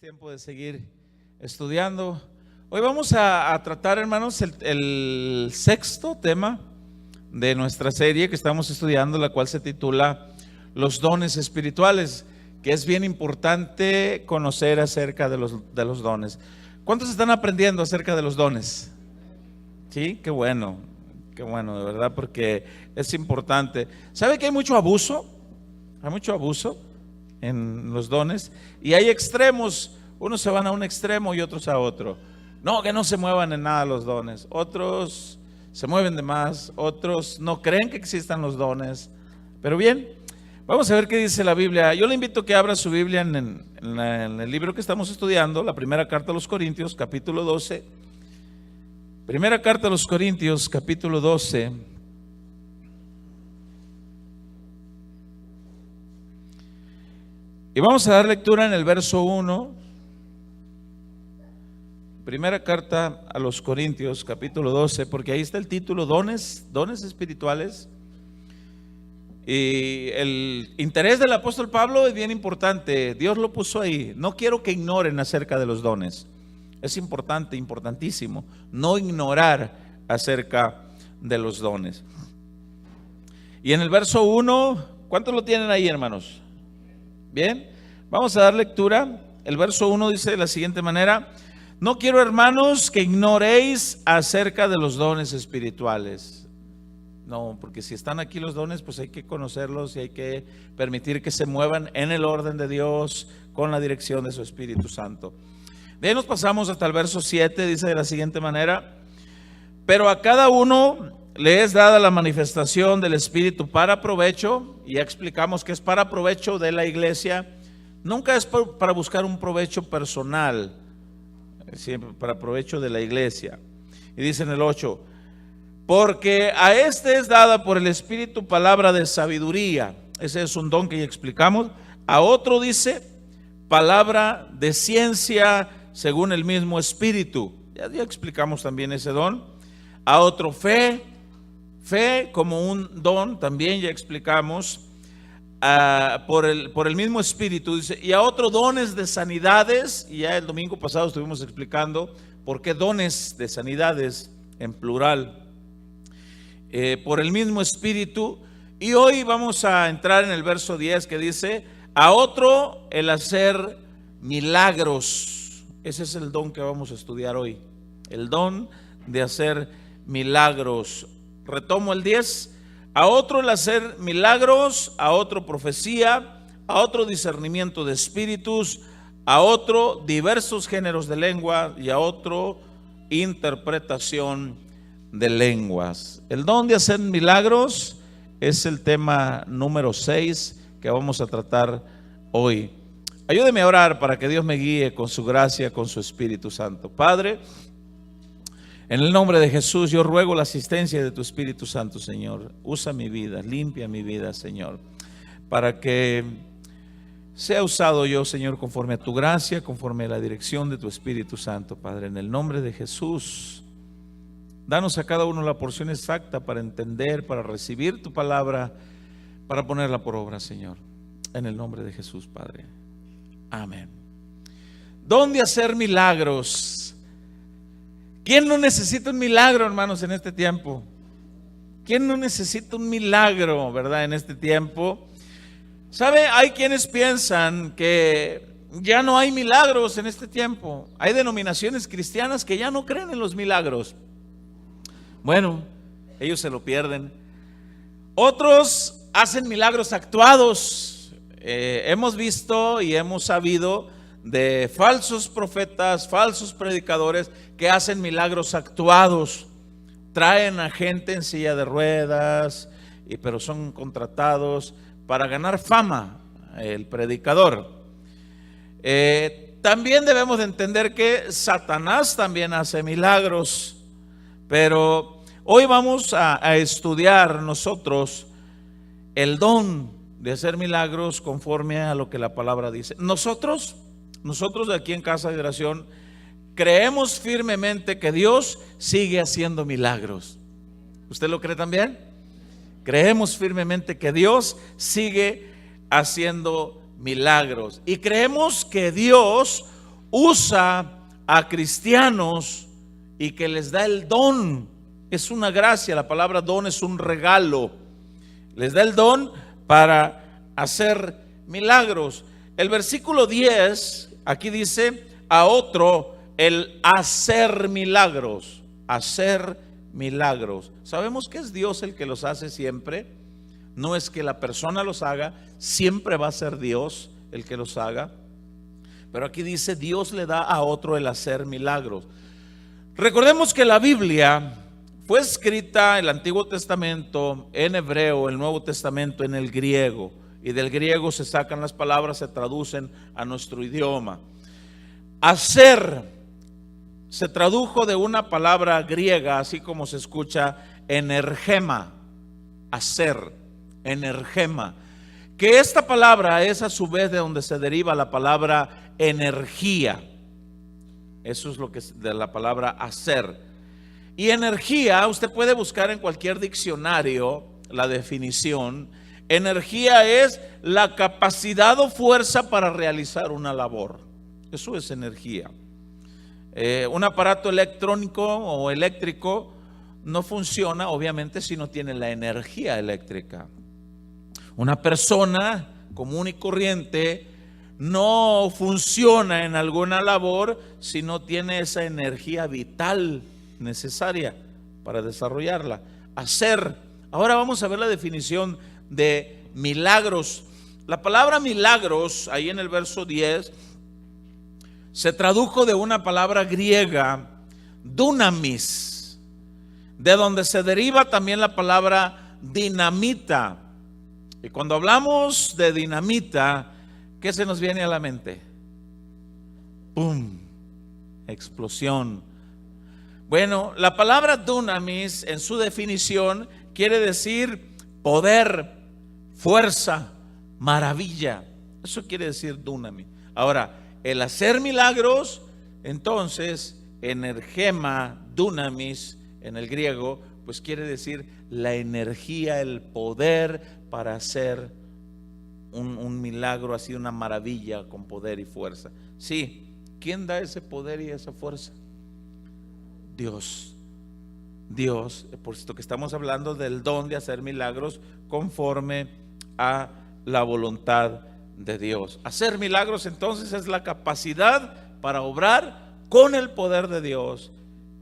Tiempo de seguir estudiando. Hoy vamos a tratar, hermanos, el sexto tema de nuestra serie que estamos estudiando, la cual se titula Los dones espirituales, que es bien importante conocer acerca de los dones. ¿Cuántos están aprendiendo acerca de los dones? Sí, qué bueno, de verdad, porque es importante. ¿Sabe que hay mucho abuso? Hay mucho abuso en los dones y hay extremos. Unos se van a un extremo y otros a otro. No, que no se muevan en nada los dones. Otros se mueven de más, otros no creen que existan los dones. Pero bien, vamos a ver qué dice la Biblia. Yo le invito a que abra su Biblia en el libro que estamos estudiando, la primera carta a los Corintios, capítulo 12. Primera carta a los Corintios, capítulo 12. Y vamos a dar lectura en el verso 1. Primera carta a los Corintios, capítulo 12, porque ahí está el título, dones espirituales. Y el interés del apóstol Pablo es bien importante. Dios lo puso ahí. No quiero que ignoren acerca de los dones. Es importante, importantísimo, no ignorar acerca de los dones. Y en el verso 1, ¿cuántos lo tienen ahí, hermanos? Bien, vamos a dar lectura. El verso 1 dice de la siguiente manera: no quiero, hermanos, que ignoréis acerca de los dones espirituales. No, porque si están aquí los dones, pues hay que conocerlos y hay que permitir que se muevan en el orden de Dios con la dirección de su Espíritu Santo. De ahí nos pasamos hasta el verso 7, dice de la siguiente manera: pero a cada uno le es dada la manifestación del Espíritu para provecho, y ya explicamos que es para provecho de la iglesia. Nunca es para buscar un provecho personal, siempre para provecho de la iglesia. Y dice en el 8: porque a este es dada por el Espíritu palabra de sabiduría. Ese es un don que ya explicamos. A otro dice palabra de ciencia según el mismo Espíritu. Ya explicamos también ese don. A otro fe como un don, también ya explicamos. Por el mismo Espíritu, dice. Y a otro dones de sanidades. Y ya el domingo pasado estuvimos explicando por qué dones de sanidades en plural. Por el mismo Espíritu. Y hoy vamos a entrar en el verso 10 que dice: a otro el hacer milagros. Ese es el don que vamos a estudiar hoy, el don de hacer milagros. Retomo el 10: a otro el hacer milagros, a otro profecía, a otro discernimiento de espíritus, a otro diversos géneros de lengua y a otro interpretación de lenguas. El don de hacer milagros es el tema número 6 que vamos a tratar hoy. Ayúdeme a orar para que Dios me guíe con su gracia, con su Espíritu Santo. Padre, en el nombre de Jesús, yo ruego la asistencia de tu Espíritu Santo, Señor. Usa mi vida, limpia mi vida, Señor, para que sea usado yo, Señor, conforme a tu gracia, conforme a la dirección de tu Espíritu Santo, Padre. En el nombre de Jesús, danos a cada uno la porción exacta para entender, para recibir tu palabra, para ponerla por obra, Señor. En el nombre de Jesús, Padre. Amén. ¿Dónde hacer milagros? ¿Quién no necesita un milagro, hermanos, en este tiempo? ¿Quién no necesita un milagro, verdad, en este tiempo? ¿Sabe? Hay quienes piensan que ya no hay milagros en este tiempo. Hay denominaciones cristianas que ya no creen en los milagros. Bueno, ellos se lo pierden. Otros hacen milagros actuados. Hemos visto y hemos sabido de falsos profetas, falsos predicadores que hacen milagros actuados. Traen a gente en silla de ruedas, pero son contratados para ganar fama, el predicador. También debemos de entender que Satanás también hace milagros. Pero hoy vamos a estudiar nosotros el don de hacer milagros conforme a lo que la palabra dice. Nosotros de aquí en Casa de Oración creemos firmemente que Dios sigue haciendo milagros. ¿Usted lo cree también? Creemos firmemente que Dios sigue haciendo milagros y creemos que Dios usa a cristianos y que les da el don. Es una gracia, la palabra don es un regalo. Les da el don para hacer milagros. El versículo 10, aquí dice, a otro el hacer milagros. Hacer milagros. Sabemos que es Dios el que los hace siempre. No es que la persona los haga, siempre va a ser Dios el que los haga. Pero aquí dice, Dios le da a otro el hacer milagros. Recordemos que la Biblia fue escrita, el Antiguo Testamento en hebreo, el Nuevo Testamento en el griego, y del griego se sacan las palabras, se traducen a nuestro idioma. Hacer se tradujo de una palabra griega, así como se escucha, energema. Hacer, energema, que esta palabra es a su vez de donde se deriva la palabra energía. Eso es lo que es de la palabra hacer. Y energía, usted puede buscar en cualquier diccionario la definición. Energía es la capacidad o fuerza para realizar una labor. Eso es energía. Un aparato electrónico o eléctrico no funciona, obviamente, si no tiene la energía eléctrica. Una persona común y corriente no funciona en alguna labor si no tiene esa energía vital necesaria para desarrollarla. Hacer. Ahora vamos a ver la definición de milagros. La palabra milagros, ahí en el verso 10, se tradujo de una palabra griega, dunamis, de donde se deriva también la palabra dinamita. Y cuando hablamos de dinamita, ¿qué se nos viene a la mente? ¡Pum! Explosión. Bueno, la palabra dunamis en su definición quiere decir poder, fuerza, maravilla. Eso quiere decir dunamis. Ahora, el hacer milagros, entonces, energema, dunamis, en el griego, pues quiere decir la energía, el poder para hacer un milagro, así una maravilla con poder y fuerza. Sí, ¿quién da ese poder y esa fuerza? Dios. Dios, por esto que estamos hablando del don de hacer milagros conforme a la voluntad de Dios. Hacer milagros entonces es la capacidad para obrar con el poder de Dios,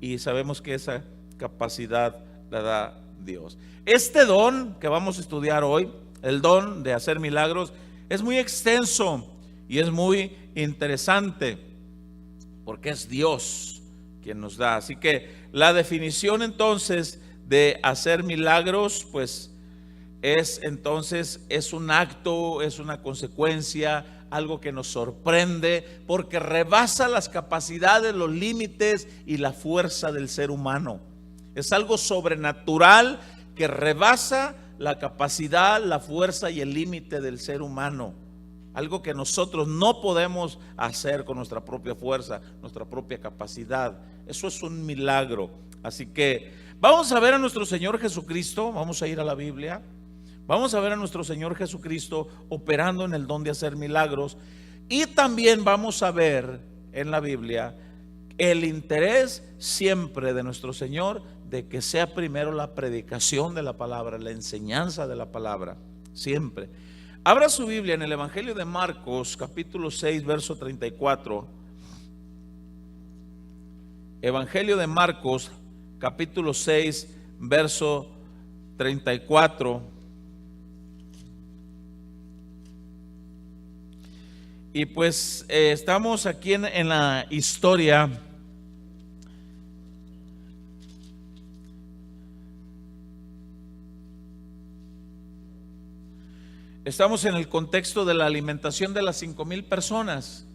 y sabemos que esa capacidad la da Dios. Este don que vamos a estudiar hoy, el don de hacer milagros, es muy extenso y es muy interesante porque es Dios quien nos da. Así que la definición entonces de hacer milagros, pues es un acto, es una consecuencia, algo que nos sorprende porque rebasa las capacidades, los límites y la fuerza del ser humano. Es algo sobrenatural que rebasa la capacidad, la fuerza y el límite del ser humano. Algo que nosotros no podemos hacer con nuestra propia fuerza, nuestra propia capacidad. Eso es un milagro. Así que vamos a ver a nuestro Señor Jesucristo, vamos a ir a la Biblia. Vamos a ver a nuestro Señor Jesucristo operando en el don de hacer milagros. Y también vamos a ver en la Biblia el interés siempre de nuestro Señor de que sea primero la predicación de la palabra, la enseñanza de la palabra, siempre. Abra su Biblia en el Evangelio de Marcos, capítulo 6, verso 34. Evangelio de Marcos, capítulo 6, verso 34. Y pues estamos aquí en la historia estamos en el contexto de la alimentación de las 5,000 personas.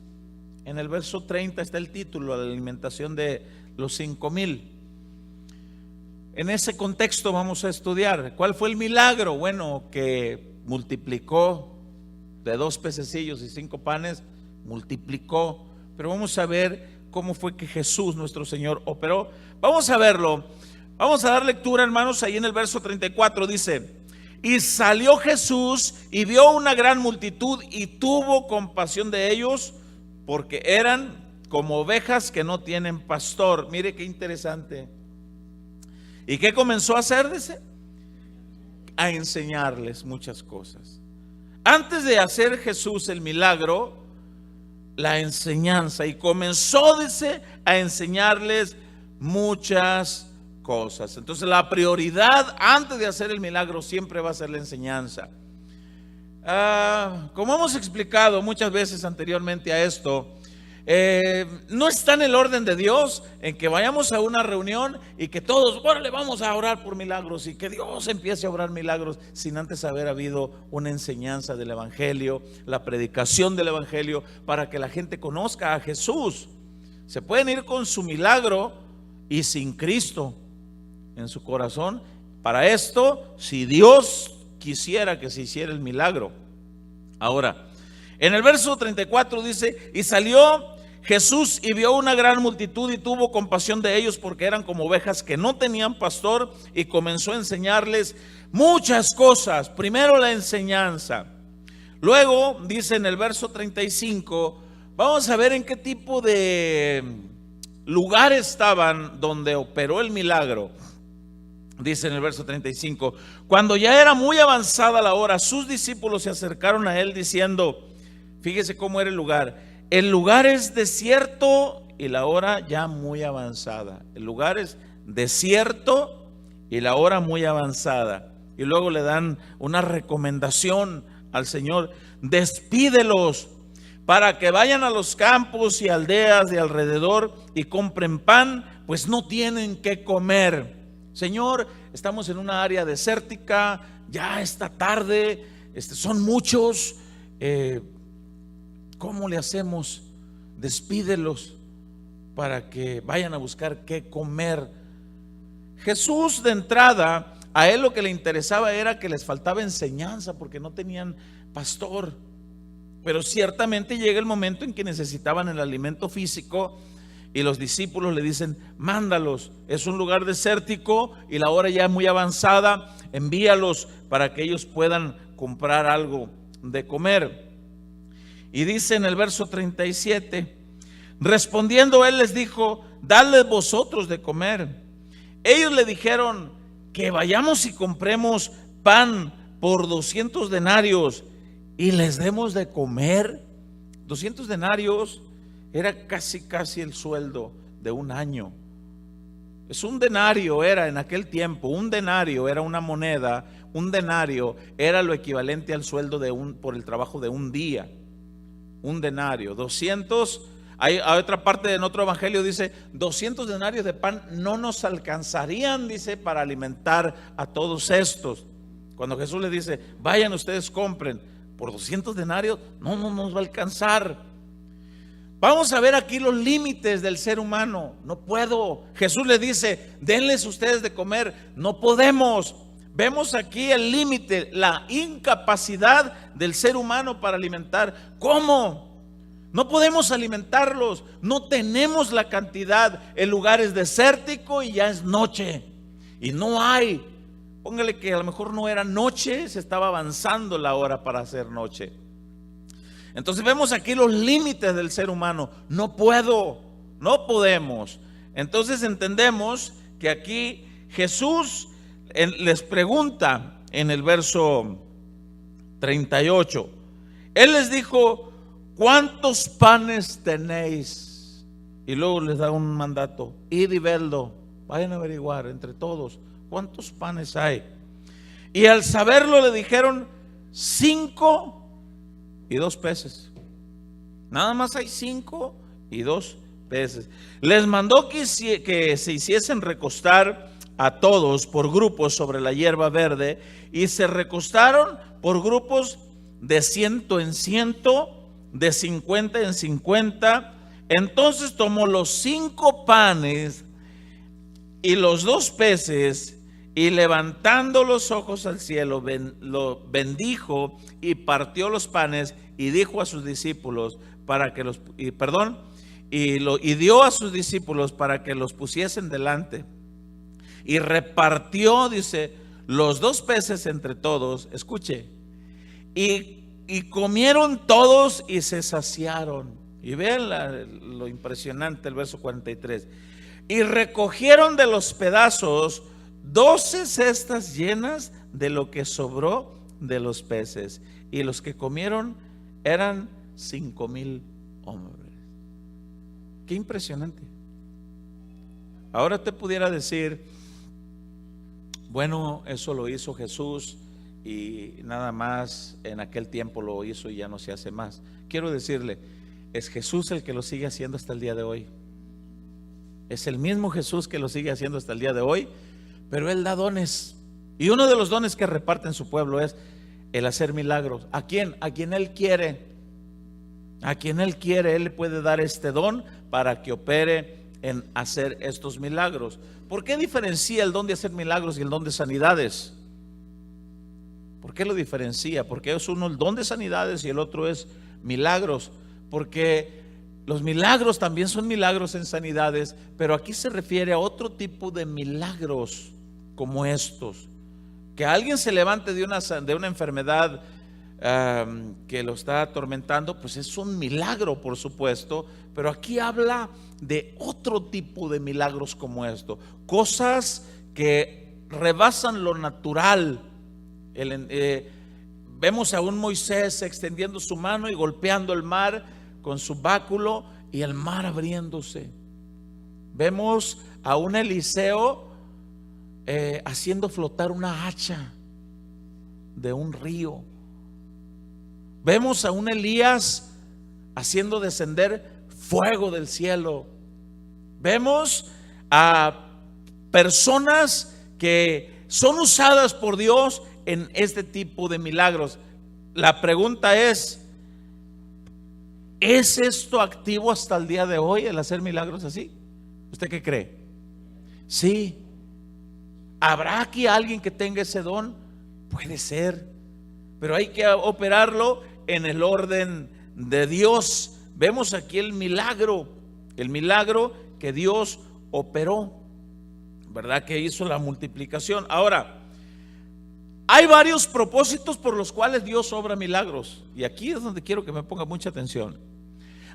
En el verso 30 está el título, la alimentación de los 5,000. En ese contexto vamos a estudiar ¿cuál fue el milagro? Bueno, que multiplicó de 2 pececillos y 5 panes, multiplicó. Pero vamos a ver cómo fue que Jesús, nuestro Señor, operó. Vamos a verlo. Vamos a dar lectura, hermanos. Ahí en el verso 34 dice: y salió Jesús y vio una gran multitud y tuvo compasión de ellos, porque eran como ovejas que no tienen pastor. Mire qué interesante. ¿Y qué comenzó a hacer? Dice, a enseñarles muchas cosas. Antes de hacer Jesús el milagro, la enseñanza, y comenzó, dice, a enseñarles muchas cosas. Entonces la prioridad antes de hacer el milagro siempre va a ser la enseñanza. Como hemos explicado muchas veces anteriormente a esto, no está en el orden de Dios en que vayamos a una reunión y que todos, bueno, le vamos a orar por milagros y que Dios empiece a obrar milagros sin antes haber habido una enseñanza del evangelio, la predicación del evangelio, para que la gente conozca a Jesús. Se pueden ir con su milagro y sin Cristo en su corazón. Para esto, si Dios quisiera que se hiciera el milagro. Ahora, en el verso 34 dice, y salió Jesús y vio una gran multitud y tuvo compasión de ellos porque eran como ovejas que no tenían pastor, y comenzó a enseñarles muchas cosas. Primero la enseñanza. Luego dice en el verso 35, vamos a ver en qué tipo de lugar estaban donde operó el milagro. Dice en el verso 35, cuando ya era muy avanzada la hora, sus discípulos se acercaron a él diciendo, fíjese cómo era el lugar es desierto y la hora ya muy avanzada. El lugar es desierto y la hora muy avanzada. Y luego le dan una recomendación al Señor, despídelos para que vayan a los campos y aldeas de alrededor y compren pan, pues no tienen qué comer. Señor, estamos en una área desértica, ya está tarde, son muchos, ¿cómo le hacemos? Despídelos para que vayan a buscar qué comer. Jesús, de entrada, a él lo que le interesaba era que les faltaba enseñanza porque no tenían pastor. Pero ciertamente llega el momento en que necesitaban el alimento físico. Y los discípulos le dicen, mándalos, es un lugar desértico y la hora ya es muy avanzada, envíalos para que ellos puedan comprar algo de comer. Y dice en el verso 37, respondiendo él les dijo, dadles vosotros de comer. Ellos le dijeron, que vayamos y compremos pan por 200 denarios y les demos de comer. 200 denarios era casi el sueldo de un año. Es un denario, era en aquel tiempo, un denario era una moneda, un denario era lo equivalente al sueldo por el trabajo de un día. Un denario, 200, hay otra parte en otro evangelio dice, 200 denarios de pan no nos alcanzarían, dice, para alimentar a todos estos. Cuando Jesús les dice, vayan ustedes compren, por 200 denarios, no nos va a alcanzar. Vamos a ver aquí los límites del ser humano. No puedo. Jesús le dice, denles ustedes de comer. No podemos. Vemos aquí el límite, la incapacidad del ser humano para alimentar. ¿Cómo? No podemos alimentarlos. No tenemos la cantidad. El lugar es desértico y ya es noche. Y no hay. Póngale que a lo mejor no era noche, se estaba avanzando la hora para hacer noche. Entonces vemos aquí los límites del ser humano. No podemos. Entonces entendemos que aquí Jesús les pregunta en el verso 38. Él les dijo, ¿cuántos panes tenéis? Y luego les da un mandato, id y vedlo, vayan a averiguar entre todos cuántos panes hay. Y al saberlo le dijeron, 5 y 2 peces. Nada más hay 5 y 2 peces. Les mandó que se hiciesen recostar a todos por grupos sobre la hierba verde, y se recostaron por grupos de 100 en 100, de 50 en 50. Entonces tomó los 5 panes y los 2 peces, y levantando los ojos al cielo, lo bendijo y partió los panes y dijo a sus discípulos y dio a sus discípulos para que los pusiesen delante. Y repartió, dice, los 2 peces entre todos. Escuche, y comieron todos y se saciaron. Y vean lo impresionante el verso 43. Y recogieron de los pedazos 12 cestas llenas de lo que sobró de los peces. Y los que comieron eran 5,000 hombres. Qué impresionante. Ahora te pudiera decir, bueno, eso lo hizo Jesús y nada más en aquel tiempo lo hizo y ya no se hace más. Quiero decirle, es Jesús el que lo sigue haciendo hasta el día de hoy. Es el mismo Jesús que lo sigue haciendo hasta el día de hoy, pero Él da dones. Y uno de los dones que reparte en su pueblo es el hacer milagros. ¿A quién? A quien Él quiere. A quien Él quiere, Él le puede dar este don para que opere en hacer estos milagros. ¿Por qué diferencia el don de hacer milagros y el don de sanidades? ¿Por qué lo diferencia? Porque es uno el don de sanidades y el otro es milagros. Porque los milagros también son milagros en sanidades, pero aquí se refiere a otro tipo de milagros como estos. Que alguien se levante de una enfermedad que lo está atormentando, pues es un milagro, por supuesto, pero aquí habla de otro tipo de milagros como esto, cosas que rebasan lo natural. Vemos a un Moisés extendiendo su mano y golpeando el mar con su báculo y el mar abriéndose. Vemos a un Eliseo haciendo flotar una hacha de un río. Vemos a un Elías haciendo descender fuego del cielo. Vemos a personas que son usadas por Dios en este tipo de milagros. La pregunta ¿es esto activo hasta el día de hoy, el hacer milagros así? ¿Usted qué cree? Sí. ¿Habrá aquí alguien que tenga ese don? Puede ser, pero hay que operarlo en el orden de Dios. Vemos aquí el milagro que Dios operó, ¿verdad? Que hizo la multiplicación. Ahora, hay varios propósitos por los cuales Dios obra milagros, y aquí es donde quiero que me ponga mucha atención.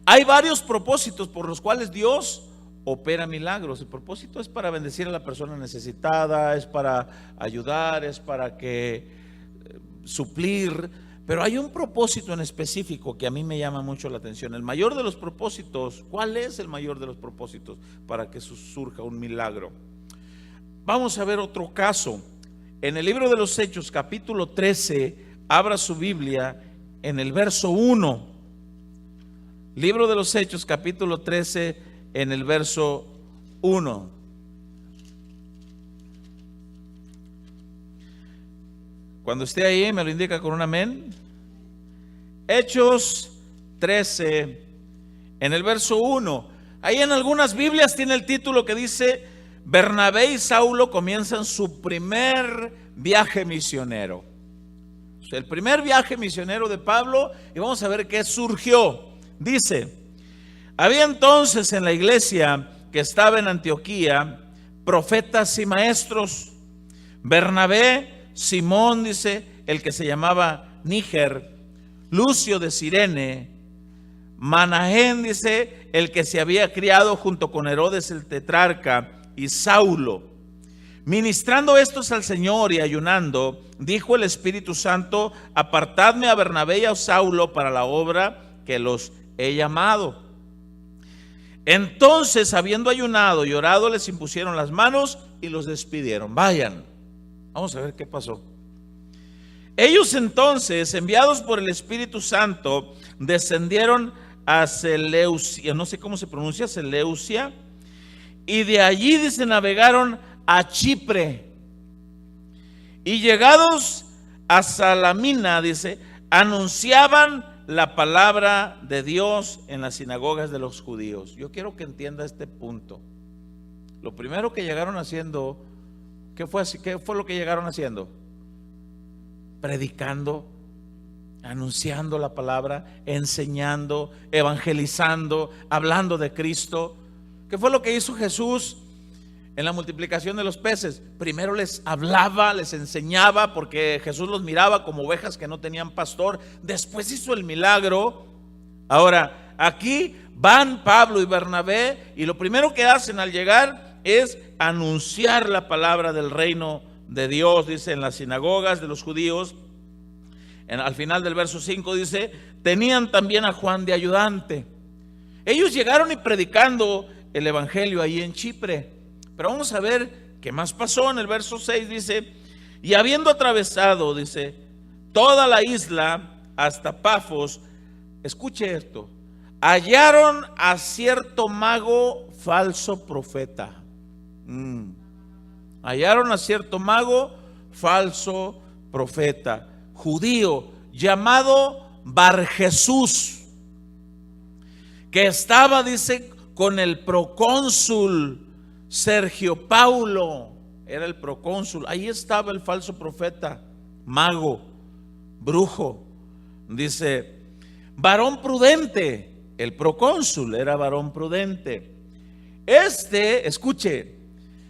Hay varios propósitos por los cuales Dios opera milagros. El propósito es para bendecir a la persona necesitada, es para ayudar, es para suplir, pero hay un propósito en específico que a mí me llama mucho la atención. El mayor de los propósitos, ¿cuál es el mayor de los propósitos para que surja un milagro? Vamos a ver otro caso. En el libro de los Hechos, capítulo 13, abra su Biblia en el verso 1. Libro de los Hechos, capítulo 13, en el verso 1. Cuando esté ahí, me lo indica con un amén. Hechos 13, en el verso 1. Ahí en algunas Biblias tiene el título que dice: Bernabé y Saulo comienzan su primer viaje misionero. O sea, el primer viaje misionero de Pablo, y vamos a ver qué surgió. Dice: había entonces en la iglesia que estaba en Antioquía profetas y maestros. Bernabé, Simón, dice, el que se llamaba Níger, Lucio de Cirene, Manaén, dice, el que se había criado junto con Herodes el tetrarca, y Saulo. Ministrando estos al Señor y ayunando, dijo el Espíritu Santo: apartadme a Bernabé y a Saulo para la obra que los he llamado. Entonces, habiendo ayunado y orado, les impusieron las manos y los despidieron. Vayan. Vamos a ver qué pasó. Ellos entonces, enviados por el Espíritu Santo, descendieron a Seleucia, no sé cómo se pronuncia, Seleucia, y de allí, dice, navegaron a Chipre. Y llegados a Salamina, dice, anunciaban la palabra de Dios en las sinagogas de los judíos. Yo quiero que entienda este punto. Lo primero que llegaron haciendo, ¿qué fue lo que llegaron haciendo? Predicando, anunciando la palabra, enseñando, evangelizando, hablando de Cristo. ¿Qué fue lo que hizo Jesús en la multiplicación de los peces? Primero les hablaba, les enseñaba, porque Jesús los miraba como ovejas que no tenían pastor. Después hizo el milagro. Ahora, aquí van Pablo y Bernabé y lo primero que hacen al llegar es anunciar la palabra del reino de Dios, dice, en las sinagogas de los judíos. Al final del verso 5 dice, tenían también a Juan de ayudante. Ellos llegaron y predicando el evangelio ahí en Chipre. Pero vamos a ver qué más pasó. En el verso 6 dice, y habiendo atravesado, dice, toda la isla hasta Pafos, escuche esto, hallaron a cierto mago falso profeta. Hallaron a cierto mago falso profeta, judío, llamado Barjesús, que estaba, dice, con el procónsul Sergio Paulo. Era el procónsul. Ahí estaba el falso profeta, mago, brujo. Dice, varón prudente. El procónsul era varón prudente. Escuche,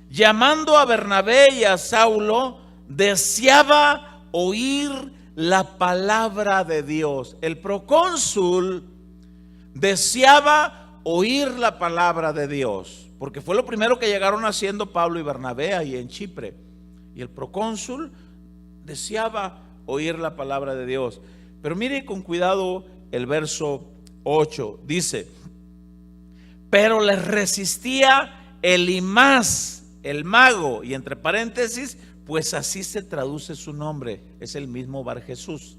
llamando a Bernabé y a Saulo, deseaba oír la palabra de Dios. El procónsul deseaba oír la palabra de Dios, porque fue lo primero que llegaron haciendo Pablo y Bernabé ahí en Chipre. Y el procónsul deseaba oír la palabra de Dios. Pero mire con cuidado el verso 8. Dice, pero les resistía Elimás, el mago, y entre paréntesis, pues así se traduce su nombre, es el mismo Barjesús,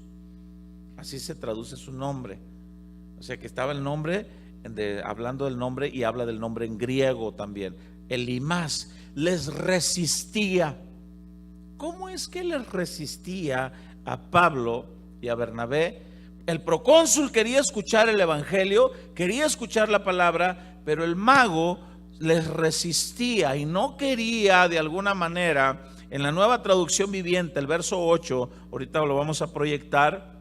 así se traduce su nombre. O sea que estaba el nombre, hablando del nombre, y habla del nombre en griego también. Elimás les resistía. ¿Cómo es que les resistía a Pablo y a Bernabé? El procónsul quería escuchar el evangelio, quería escuchar la palabra, pero el mago les resistía y no quería de alguna manera. En la Nueva Traducción Viviente, el verso 8, ahorita lo vamos a proyectar.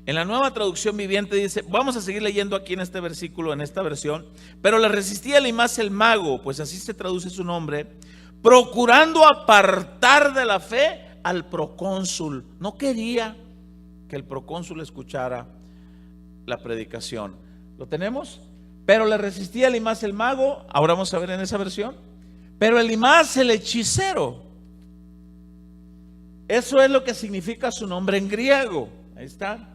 En la Nueva Traducción Viviente dice, vamos a seguir leyendo aquí en este versículo, en esta versión, pero le resistía Elimás el mago, pues así se traduce su nombre, procurando apartar de la fe al procónsul. No quería que el procónsul escuchara la predicación. ¿Lo tenemos? Pero le resistía Elimás el mago. Ahora vamos a ver en esa versión. Pero Elimás el hechicero. Eso es lo que significa su nombre en griego. Ahí está.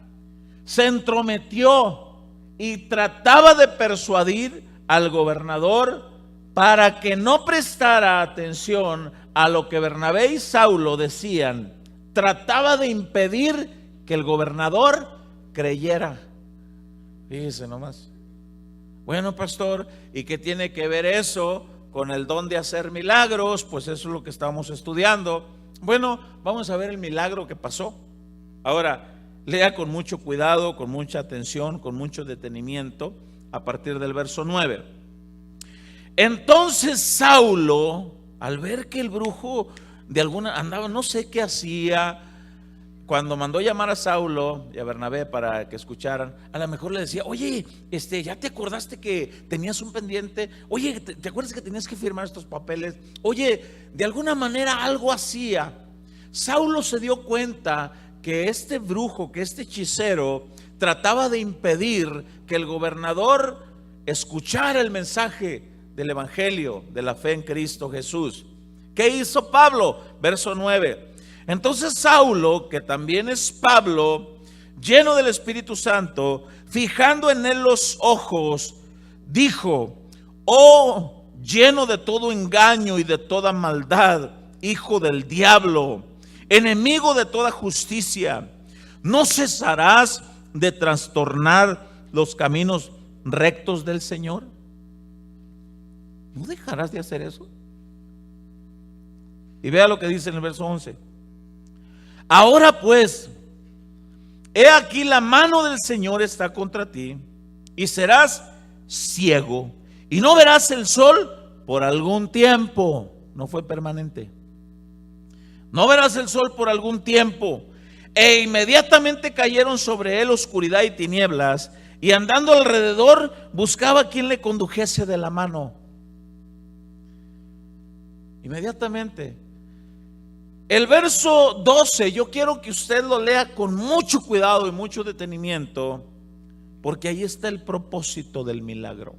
Se entrometió y trataba de persuadir al gobernador para que no prestara atención a lo que Bernabé y Saulo decían. Trataba de impedir que el gobernador creyera. Fíjese nomás. Bueno, pastor, ¿y qué tiene que ver eso con el don de hacer milagros? Pues eso es lo que estamos estudiando. Bueno, vamos a ver el milagro que pasó. Ahora, lea con mucho cuidado, con mucha atención, con mucho detenimiento, a partir del verso 9. Entonces Saulo, al ver que el brujo de alguna andaba, no sé qué hacía, cuando mandó llamar a Saulo y a Bernabé para que escucharan, a lo mejor le decía, oye, ¿ya te acordaste que tenías un pendiente? Oye, ¿te acuerdas que tenías que firmar estos papeles? Oye, de alguna manera algo hacía. Saulo se dio cuenta que este brujo, que este hechicero trataba de impedir que el gobernador escuchara el mensaje del evangelio, de la fe en Cristo Jesús. ¿Qué hizo Pablo? Verso 9. Entonces Saulo, que también es Pablo, lleno del Espíritu Santo, fijando en él los ojos, dijo, oh, lleno de todo engaño y de toda maldad, hijo del diablo, enemigo de toda justicia, ¿no cesarás de trastornar los caminos rectos del Señor? ¿No dejarás de hacer eso? Y vea lo que dice en el verso 11. Ahora pues, he aquí la mano del Señor está contra ti, y serás ciego, y no verás el sol por algún tiempo. No fue permanente. No verás el sol por algún tiempo. E inmediatamente cayeron sobre él oscuridad y tinieblas, y andando alrededor buscaba a quien le condujese de la mano. Inmediatamente. El verso 12, yo quiero que usted lo lea con mucho cuidado y mucho detenimiento, porque ahí está el propósito del milagro.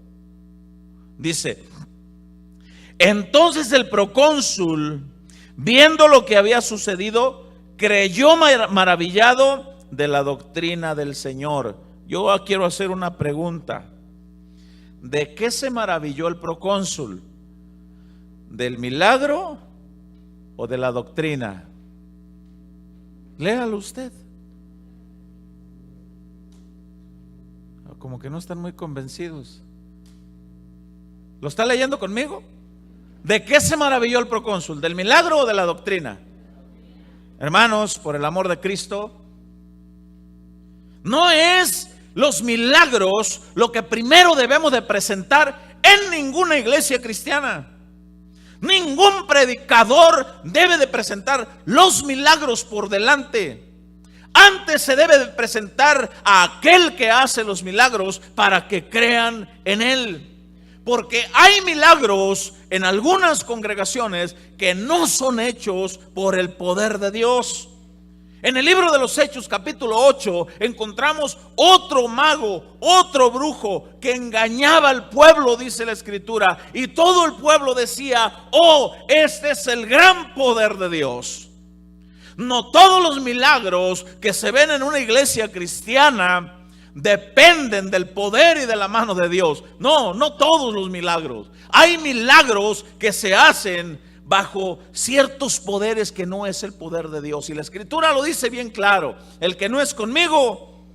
Dice: entonces el procónsul, viendo lo que había sucedido, creyó maravillado de la doctrina del Señor. Yo quiero hacer una pregunta. ¿De qué se maravilló el procónsul? ¿Del milagro o de la doctrina? Léalo usted. Como que no están muy convencidos. ¿Lo está leyendo conmigo? ¿De qué se maravilló el procónsul? ¿Del milagro o de la doctrina? Hermanos, por el amor de Cristo, no es los milagros lo que primero debemos de presentar en ninguna iglesia cristiana. Ningún predicador debe de presentar los milagros por delante. Antes se debe de presentar a aquel que hace los milagros para que crean en él. Porque hay milagros en algunas congregaciones que no son hechos por el poder de Dios. En el libro de los Hechos, capítulo 8, encontramos otro mago, otro brujo que engañaba al pueblo, dice la Escritura, y todo el pueblo decía: oh, este es el gran poder de Dios. No todos los milagros que se ven en una iglesia cristiana dependen del poder y de la mano de Dios. No todos los milagros. Hay milagros que se hacen bajo ciertos poderes que no es el poder de Dios. Y la Escritura lo dice bien claro: el que no es conmigo,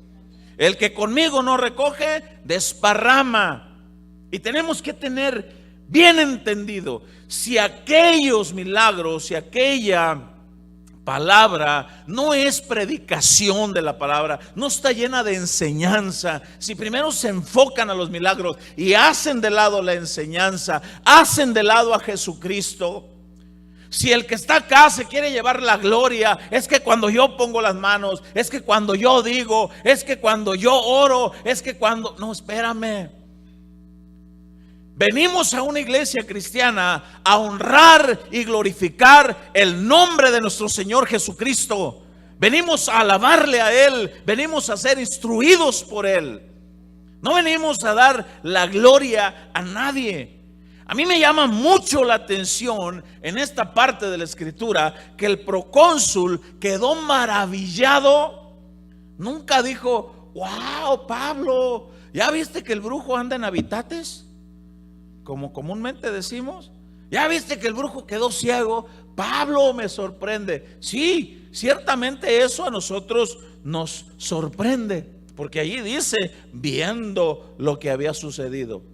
el que conmigo no recoge, desparrama. Y tenemos que tener bien entendido, si aquellos milagros, si aquella palabra no es predicación de la palabra, no está llena de enseñanza, si primero se enfocan a los milagros y hacen de lado la enseñanza, hacen de lado a Jesucristo. Si el que está acá se quiere llevar la gloria, es que cuando yo pongo las manos, es que cuando yo digo, es que cuando yo oro, es que cuando... No, espérame. Venimos a una iglesia cristiana a honrar y glorificar el nombre de nuestro Señor Jesucristo. Venimos a alabarle a Él, venimos a ser instruidos por Él. No venimos a dar la gloria a nadie. A mí me llama mucho la atención en esta parte de la Escritura que el procónsul quedó maravillado. Nunca dijo: wow, Pablo, ¿ya viste que el brujo anda en habitates? Como comúnmente decimos. ¿Ya viste que el brujo quedó ciego? Pablo, me sorprende. Sí, ciertamente eso a nosotros nos sorprende, porque allí dice: viendo lo que había sucedido.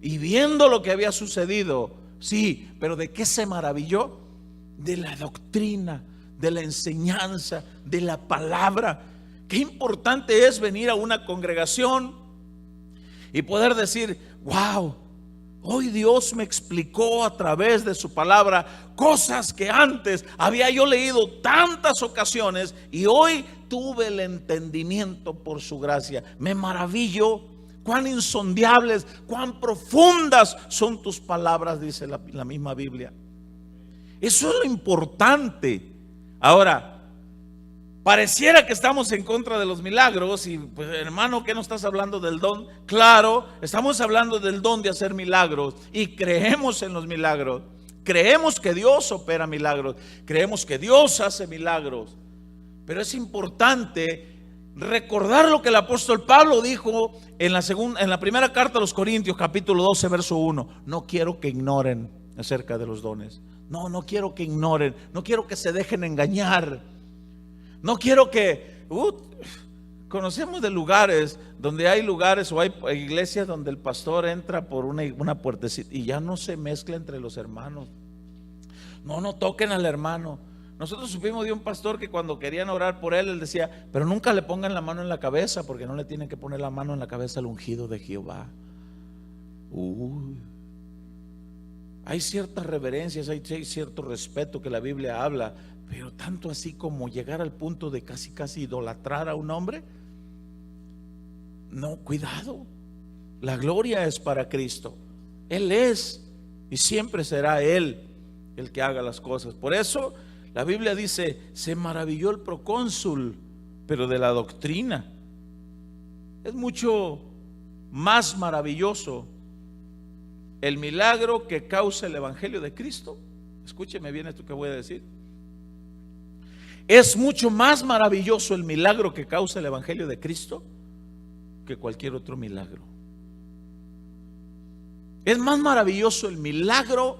Y viendo lo que había sucedido, sí, pero ¿de qué se maravilló? De la doctrina, de la enseñanza, de la palabra. Qué importante es venir a una congregación y poder decir: wow, hoy Dios me explicó a través de su palabra cosas que antes había yo leído tantas ocasiones y hoy tuve el entendimiento por su gracia. Me maravillo. Cuán insondables, cuán profundas son tus palabras, dice la misma Biblia. Eso es lo importante. Ahora, pareciera que estamos en contra de los milagros. Y pues, hermano, ¿qué no estás hablando del don? Claro, estamos hablando del don de hacer milagros. Y creemos en los milagros. Creemos que Dios opera milagros. Creemos que Dios hace milagros. Pero es importante recordar lo que el apóstol Pablo dijo en la primera carta a los Corintios, capítulo 12, verso 1. No quiero que ignoren acerca de los dones. No quiero que ignoren. No quiero que se dejen engañar. No quiero que... conocemos de lugares donde hay lugares o hay iglesias donde el pastor entra por una puertecita y ya no se mezcla entre los hermanos. No toquen al hermano. Nosotros supimos de un pastor que cuando querían orar por él decía: pero nunca le pongan la mano en la cabeza, porque no le tienen que poner la mano en la cabeza al ungido de Jehová. Hay ciertas reverencias, hay cierto respeto que la Biblia habla, pero tanto así como llegar al punto de casi idolatrar a un hombre. No, cuidado. La gloria es para Cristo. Él es y siempre será Él el que haga las cosas. Por eso la Biblia dice: se maravilló el procónsul, pero de la doctrina. Es mucho más maravilloso el milagro que causa el Evangelio de Cristo. Escúcheme bien esto que voy a decir. Es mucho más maravilloso el milagro que causa el Evangelio de Cristo que cualquier otro milagro. Es más maravilloso el milagro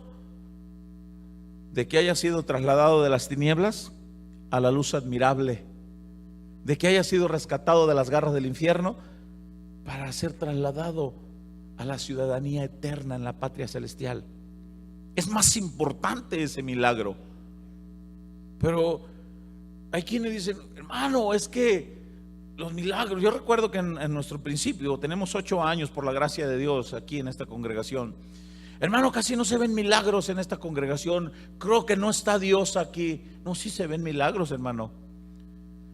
de que haya sido trasladado de las tinieblas a la luz admirable, de que haya sido rescatado de las garras del infierno para ser trasladado a la ciudadanía eterna en la patria celestial. Es más importante ese milagro. Pero hay quienes dicen, hermano, es que los milagros, yo recuerdo que en nuestro principio, tenemos 8 años por la gracia de Dios aquí en esta congregación. Hermano, casi no se ven milagros en esta congregación. Creo que no está Dios aquí. No, sí se ven milagros, hermano.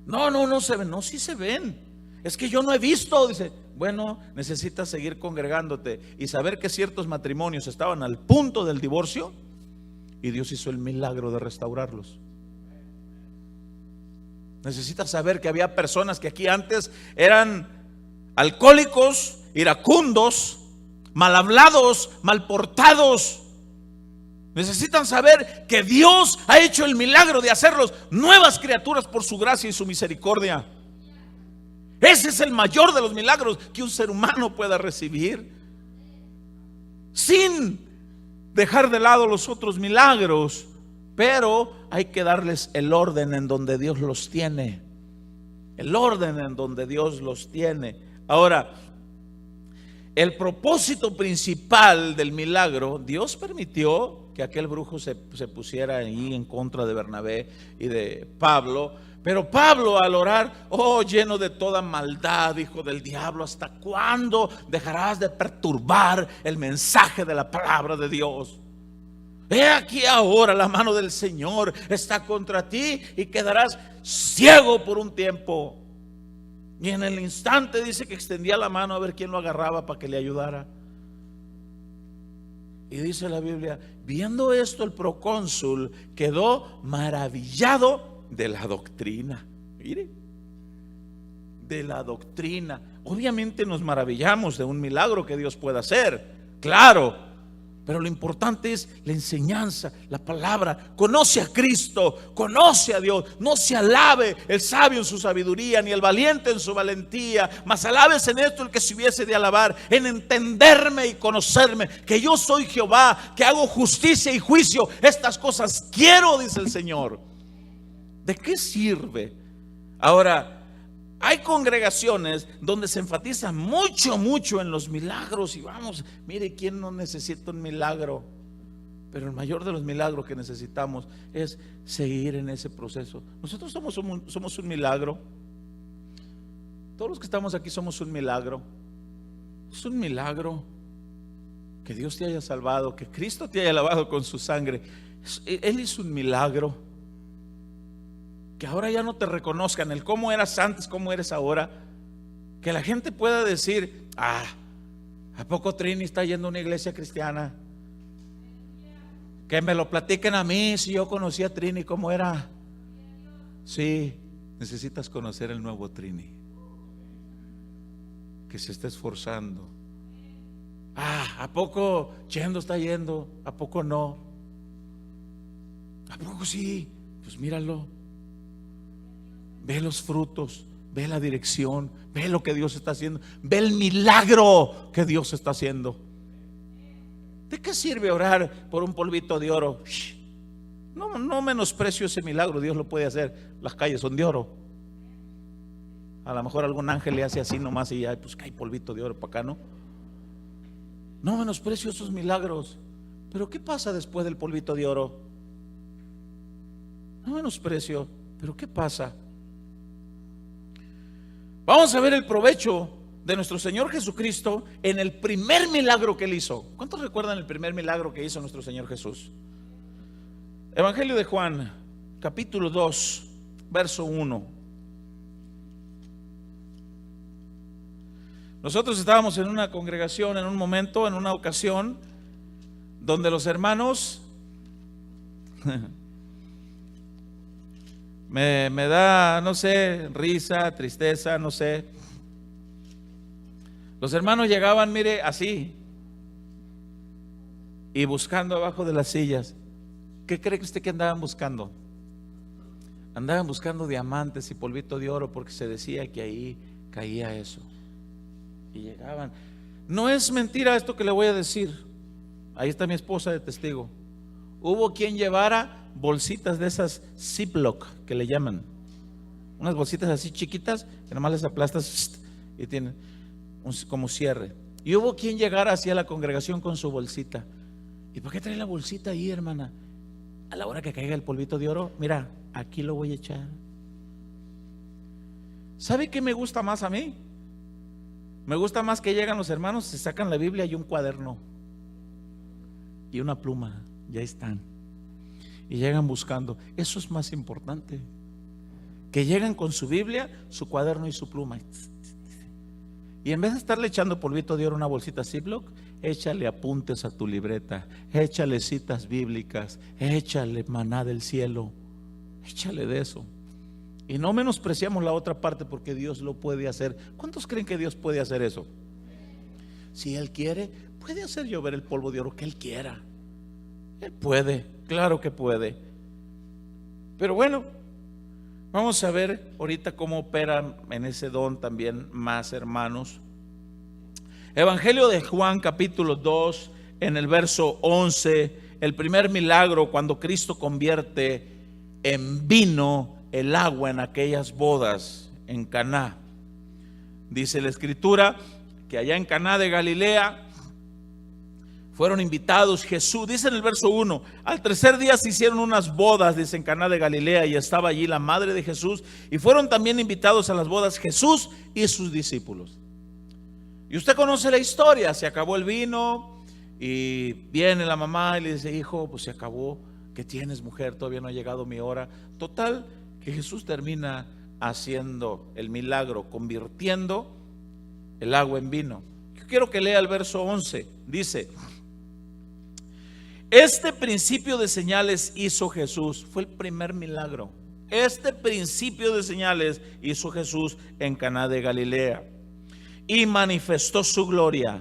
No se ven. No, sí se ven. Es que yo no he visto. Dice, bueno, necesitas seguir congregándote y saber que ciertos matrimonios estaban al punto del divorcio y Dios hizo el milagro de restaurarlos. Necesitas saber que había personas que aquí antes eran alcohólicos, iracundos, mal hablados, mal portados. Necesitan saber que Dios ha hecho el milagro de hacerlos nuevas criaturas por su gracia y su misericordia. Ese es el mayor de los milagros que un ser humano pueda recibir, sin dejar de lado los otros milagros. Pero hay que darles el orden en donde Dios los tiene. El orden en donde Dios los tiene. Ahora, el propósito principal del milagro, Dios permitió que aquel brujo se pusiera ahí en contra de Bernabé y de Pablo. Pero Pablo, al orar, lleno de toda maldad, hijo del diablo, ¿hasta cuándo dejarás de perturbar el mensaje de la palabra de Dios? He aquí ahora la mano del Señor está contra ti y quedarás ciego por un tiempo. Y en el instante dice que extendía la mano a ver quién lo agarraba para que le ayudara. Y dice la Biblia, viendo esto el procónsul quedó maravillado de la doctrina. Mire, de la doctrina. Obviamente nos maravillamos de un milagro que Dios pueda hacer, claro. Pero lo importante es la enseñanza, la palabra. Conoce a Cristo, conoce a Dios. No se alabe el sabio en su sabiduría, ni el valiente en su valentía, mas alabes en esto el que se hubiese de alabar, en entenderme y conocerme, que yo soy Jehová, que hago justicia y juicio. Estas cosas quiero, dice el Señor. ¿De qué sirve? Ahora, hay congregaciones donde se enfatiza mucho en los milagros. Y vamos, mire, ¿quién no necesita un milagro? Pero el mayor de los milagros que necesitamos es seguir en ese proceso. Nosotros somos un milagro. Todos los que estamos aquí somos un milagro. Es un milagro que Dios te haya salvado, que Cristo te haya lavado con su sangre. Él hizo un milagro. Que ahora ya no te reconozcan el cómo eras antes, cómo eres ahora. Que la gente pueda decir, ¿a poco Trini está yendo a una iglesia cristiana? Que me lo platiquen a mí, si yo conocí a Trini, ¿cómo era? Sí, necesitas conocer el nuevo Trini, que se está esforzando. ¿A poco Chendo está yendo? ¿A poco no? ¿A poco sí? Pues míralo. Ve los frutos, ve la dirección, ve lo que Dios está haciendo, ve el milagro que Dios está haciendo. ¿De qué sirve orar por un polvito de oro? No menosprecio ese milagro, Dios lo puede hacer. Las calles son de oro. A lo mejor algún ángel le hace así nomás y pues cae polvito de oro para acá, ¿no? No menosprecio esos milagros. Pero ¿qué pasa después del polvito de oro? No menosprecio, pero ¿qué pasa? Vamos a ver el provecho de nuestro Señor Jesucristo en el primer milagro que Él hizo. ¿Cuántos recuerdan el primer milagro que hizo nuestro Señor Jesús? Evangelio de Juan, capítulo 2, verso 1. Nosotros estábamos en una congregación, en un momento, en una ocasión, donde los hermanos me da, no sé, risa, tristeza, no sé. Los hermanos llegaban, mire, así, y buscando abajo de las sillas. ¿Qué cree usted que andaban buscando? Andaban buscando diamantes y polvito de oro, porque se decía que ahí caía eso. Y llegaban. No es mentira esto que le voy a decir. Ahí está mi esposa de testigo. Hubo quien llevara bolsitas de esas Ziploc que le llaman, unas bolsitas así chiquitas que nomás les aplastas y tienen como cierre. Y hubo quien llegara hacia la congregación con su bolsita. ¿Y por qué trae la bolsita ahí, hermana? A la hora que caiga el polvito de oro, mira, aquí lo voy a echar. ¿Sabe qué me gusta más a mí? Me gusta más que llegan los hermanos, se sacan la Biblia y un cuaderno y una pluma, ya están. Y llegan buscando. Eso es más importante. Que llegan con su Biblia, su cuaderno y su pluma. Y en vez de estarle echando polvito de oro a una bolsita Ziploc, échale apuntes a tu libreta, échale citas bíblicas, échale maná del cielo, échale de eso. Y no menospreciamos la otra parte, porque Dios lo puede hacer. ¿Cuántos creen que Dios puede hacer eso? Si Él quiere, puede hacer llover el polvo de oro que Él quiera. Él puede, claro que puede. Pero bueno, vamos a ver ahorita cómo opera en ese don también más hermanos. Evangelio de Juan capítulo 2, en el verso 11, el primer milagro cuando Cristo convierte en vino el agua en aquellas bodas en Caná. Dice la escritura que allá en Caná de Galilea fueron invitados Jesús, dice en el verso 1, al tercer día se hicieron unas bodas, dice, en Caná de Galilea, y estaba allí la madre de Jesús, y fueron también invitados a las bodas Jesús y sus discípulos. Y usted conoce la historia, se acabó el vino y viene la mamá y le dice: hijo, pues se acabó. ¿Qué tienes, mujer? Todavía no ha llegado mi hora. Total, que Jesús termina haciendo el milagro, convirtiendo el agua en vino. Yo quiero que lea el verso 11. Dice: este principio de señales hizo Jesús. Fue el primer milagro. Este principio de señales hizo Jesús en Caná de Galilea y manifestó su gloria.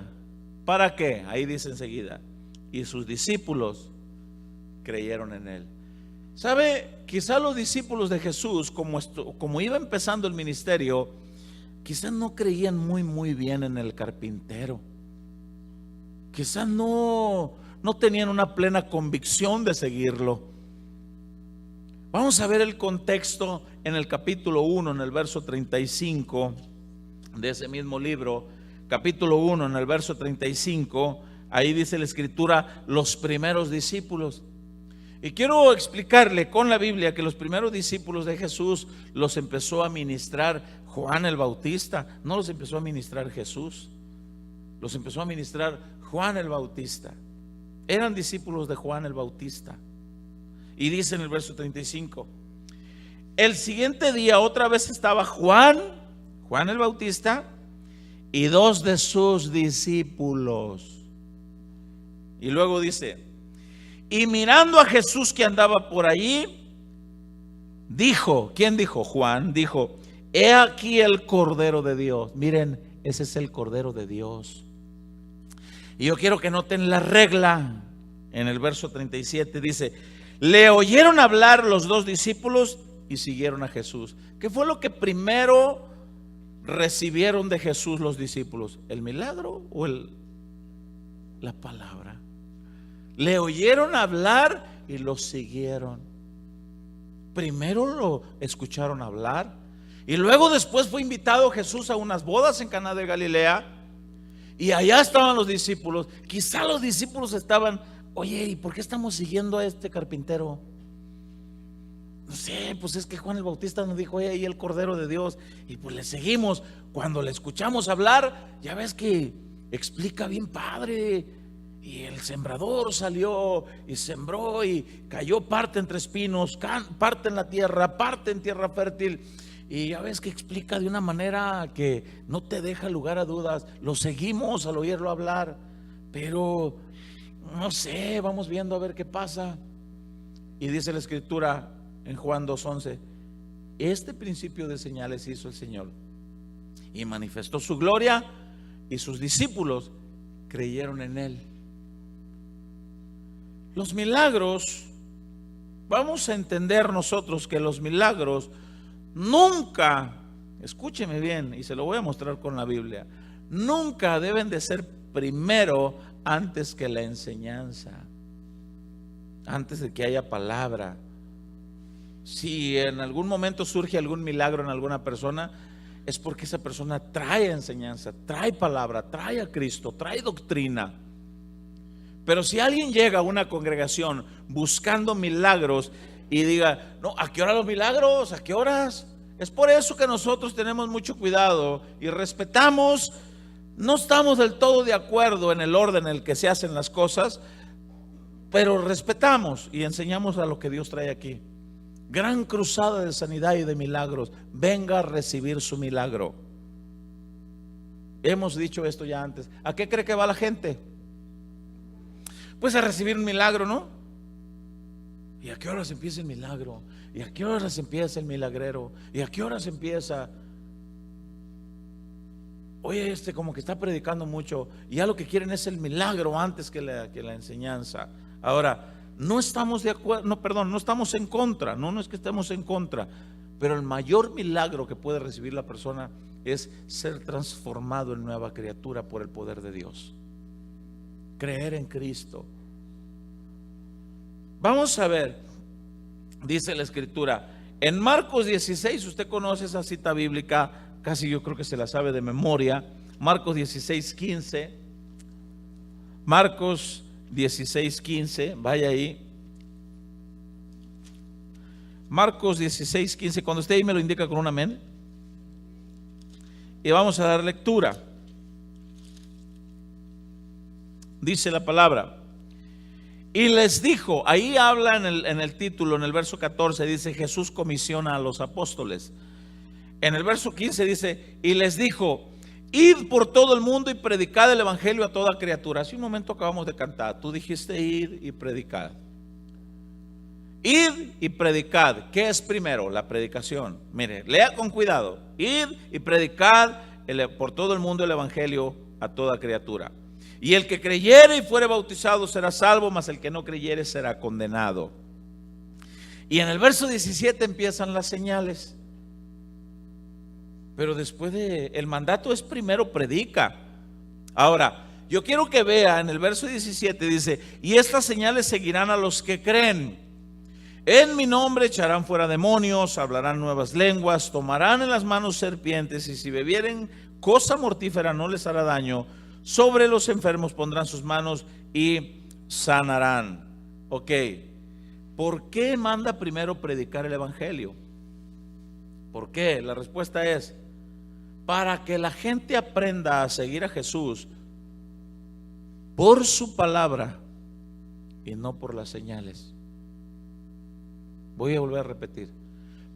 ¿Para qué? Ahí dice enseguida: y sus discípulos creyeron en él. ¿Sabe? Quizá los discípulos de Jesús, como iba empezando el ministerio, quizás no creían muy bien en el carpintero. Quizás no tenían una plena convicción de seguirlo. Vamos a ver el contexto en el capítulo 1, en el verso 35 de ese mismo libro. Capítulo 1, en el verso 35, ahí dice la escritura: los primeros discípulos. Y quiero explicarle con la Biblia que los primeros discípulos de Jesús los empezó a ministrar Juan el Bautista. No los empezó a ministrar Jesús, los empezó a ministrar Juan el Bautista. Eran discípulos de Juan el Bautista. Y dice en el verso 35: el siguiente día otra vez estaba Juan el Bautista y dos de sus discípulos. Y luego dice: y mirando a Jesús que andaba por allí, dijo, ¿quién dijo? Juan dijo: he aquí el Cordero de Dios. Miren, ese es el Cordero de Dios. Y yo quiero que noten la regla. En el verso 37 dice: le oyeron hablar los dos discípulos y siguieron a Jesús. ¿Qué fue lo que primero recibieron de Jesús los discípulos? ¿El milagro o la palabra? Le oyeron hablar y lo siguieron. Primero lo escucharon hablar y luego después fue invitado Jesús a unas bodas en Caná de Galilea, y allá estaban los discípulos. Quizá los discípulos estaban: oye, ¿y por qué estamos siguiendo a este carpintero? No sé, pues es que Juan el Bautista nos dijo: ahí el Cordero de Dios, y pues le seguimos. Cuando le escuchamos hablar, ya ves que explica bien padre. Y el sembrador salió y sembró, y cayó parte entre espinos, parte en la tierra, parte en tierra fértil. Y ya ves que explica de una manera que no te deja lugar a dudas. Lo seguimos al oírlo hablar, pero no sé, vamos viendo a ver qué pasa. Y dice la escritura en Juan 2:11: este principio de señales hizo el Señor y manifestó su gloria, y sus discípulos creyeron en él. Los milagros, vamos a entender nosotros que los milagros nunca, escúcheme bien y se lo voy a mostrar con la Biblia, nunca deben de ser primero antes que la enseñanza, antes de que haya palabra. Si en algún momento surge algún milagro en alguna persona, es porque esa persona trae enseñanza, trae palabra, trae a Cristo, trae doctrina. Pero si alguien llega a una congregación buscando milagros y diga, no, ¿a qué hora los milagros? ¿A qué horas? Es por eso que nosotros tenemos mucho cuidado y respetamos. No estamos del todo de acuerdo en el orden en el que se hacen las cosas, pero respetamos y enseñamos a lo que Dios trae aquí. Gran cruzada de sanidad y de milagros. Venga a recibir su milagro. Hemos dicho esto ya antes. ¿A qué cree que va la gente? Pues a recibir un milagro, ¿no? ¿Y a qué horas empieza el milagro? ¿Y a qué horas empieza el milagrero? ¿Y a qué horas empieza? Oye, como que está predicando mucho y ya lo que quieren es el milagro antes que la enseñanza. Ahora, no estamos de acuerdo, no estamos en contra, no es que estemos en contra, pero el mayor milagro que puede recibir la persona es ser transformado en nueva criatura por el poder de Dios. Creer en Cristo. Vamos a ver, dice la Escritura, en Marcos 16, usted conoce esa cita bíblica, casi yo creo que se la sabe de memoria. Marcos 16:15. Marcos 16:15, vaya ahí. Marcos 16:15, cuando esté ahí me lo indica con un amén. Y vamos a dar lectura. Dice la palabra. Y les dijo, ahí habla en el título, en el verso 14, dice Jesús comisiona a los apóstoles. En el verso 15 dice, y les dijo, id por todo el mundo y predicad el evangelio a toda criatura. Hace un momento acabamos de cantar, tú dijiste id y predicad. Id y predicad. ¿Qué es primero? La predicación. Mire, lea con cuidado. Id y predicad por todo el mundo el evangelio a toda criatura. Y el que creyere y fuere bautizado será salvo, mas el que no creyere será condenado. Y en el verso 17 empiezan las señales. Pero después el mandato es primero predica. Ahora, yo quiero que vea en el verso 17 dice, y estas señales seguirán a los que creen. En mi nombre echarán fuera demonios, hablarán nuevas lenguas, tomarán en las manos serpientes, y si bebieren cosa mortífera no les hará daño. Sobre los enfermos pondrán sus manos y sanarán. Ok, ¿por qué manda primero predicar el evangelio? ¿Por qué? La respuesta es para que la gente aprenda a seguir a Jesús por su palabra y no por las señales. Voy a volver a repetir.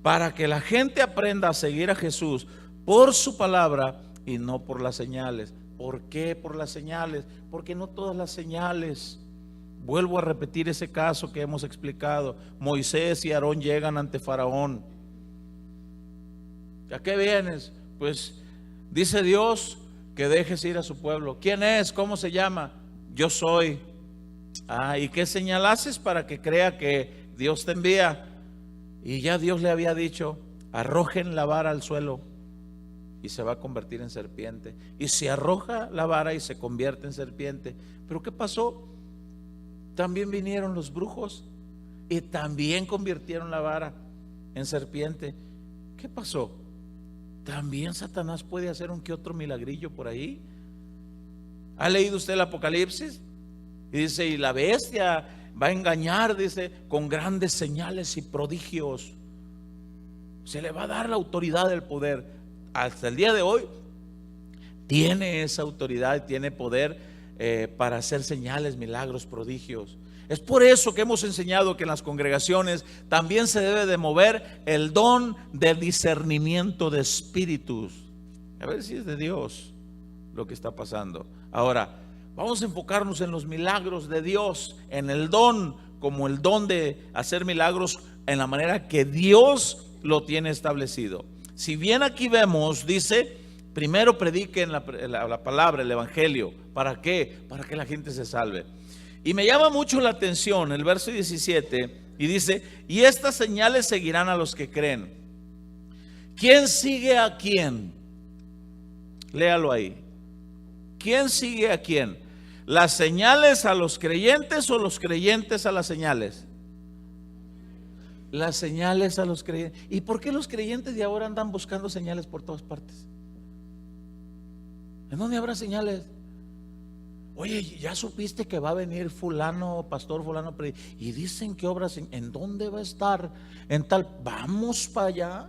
Para que la gente aprenda a seguir a Jesús por su palabra y no por las señales. ¿Por qué por las señales? Porque no todas las señales. Vuelvo a repetir ese caso que hemos explicado. Moisés y Aarón llegan ante Faraón. ¿A qué vienes? Pues dice Dios que dejes ir a su pueblo. ¿Quién es? ¿Cómo se llama? Yo soy. ¿Y qué señal haces para que crea que Dios te envía? Y ya Dios le había dicho, arrojen la vara al suelo y se va a convertir en serpiente. Y se arroja la vara y se convierte en serpiente. ¿Pero qué pasó? También vinieron los brujos y también convirtieron la vara en serpiente. ¿Qué pasó? También Satanás puede hacer un que otro milagrillo por ahí. ¿Ha leído usted el Apocalipsis? Y dice, y la bestia va a engañar, dice, con grandes señales y prodigios. Se le va a dar la autoridad del poder. Hasta el día de hoy tiene esa autoridad, tiene poder para hacer señales, milagros, prodigios. Es por eso que hemos enseñado que en las congregaciones también se debe de mover el don del discernimiento de espíritus. A ver si es de Dios lo que está pasando. Ahora, vamos a enfocarnos en los milagros de Dios, en el don, como el don de hacer milagros en la manera que Dios lo tiene establecido. Si bien aquí vemos, dice Primero prediquen la palabra, el evangelio. ¿Para qué? Para que la gente se salve. Y me llama mucho la atención el verso 17 y dice: y estas señales seguirán a los que creen. ¿Quién sigue a quién? Léalo ahí. ¿Quién sigue a quién? ¿Las señales a los creyentes o los creyentes a las señales? Las señales a los creyentes. ¿Y por qué los creyentes de ahora andan buscando señales por todas partes? ¿En dónde habrá señales? Oye, ¿ya supiste que va a venir fulano, pastor fulano? Y dicen que obras, ¿en dónde va a estar? En tal, vamos para allá.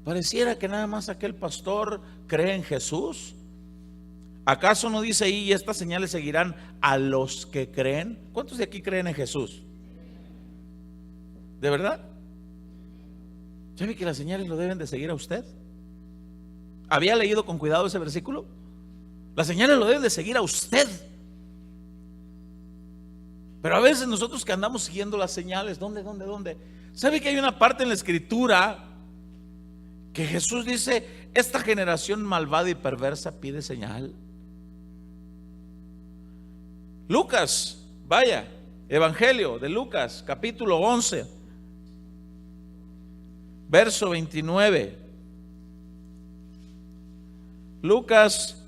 Pareciera que nada más aquel pastor cree en Jesús. ¿Acaso no dice ahí: y estas señales seguirán a los que creen? ¿Cuántos de aquí creen en Jesús? ¿De verdad? ¿Sabe que las señales lo deben de seguir a usted? ¿Había leído con cuidado ese versículo? Las señales lo deben de seguir a usted. Pero a veces nosotros que andamos siguiendo las señales, ¿dónde? ¿Sabe que hay una parte en la escritura que Jesús dice: esta generación malvada y perversa pide señal? Lucas, vaya, Evangelio de Lucas, capítulo 11, verso 29. Lucas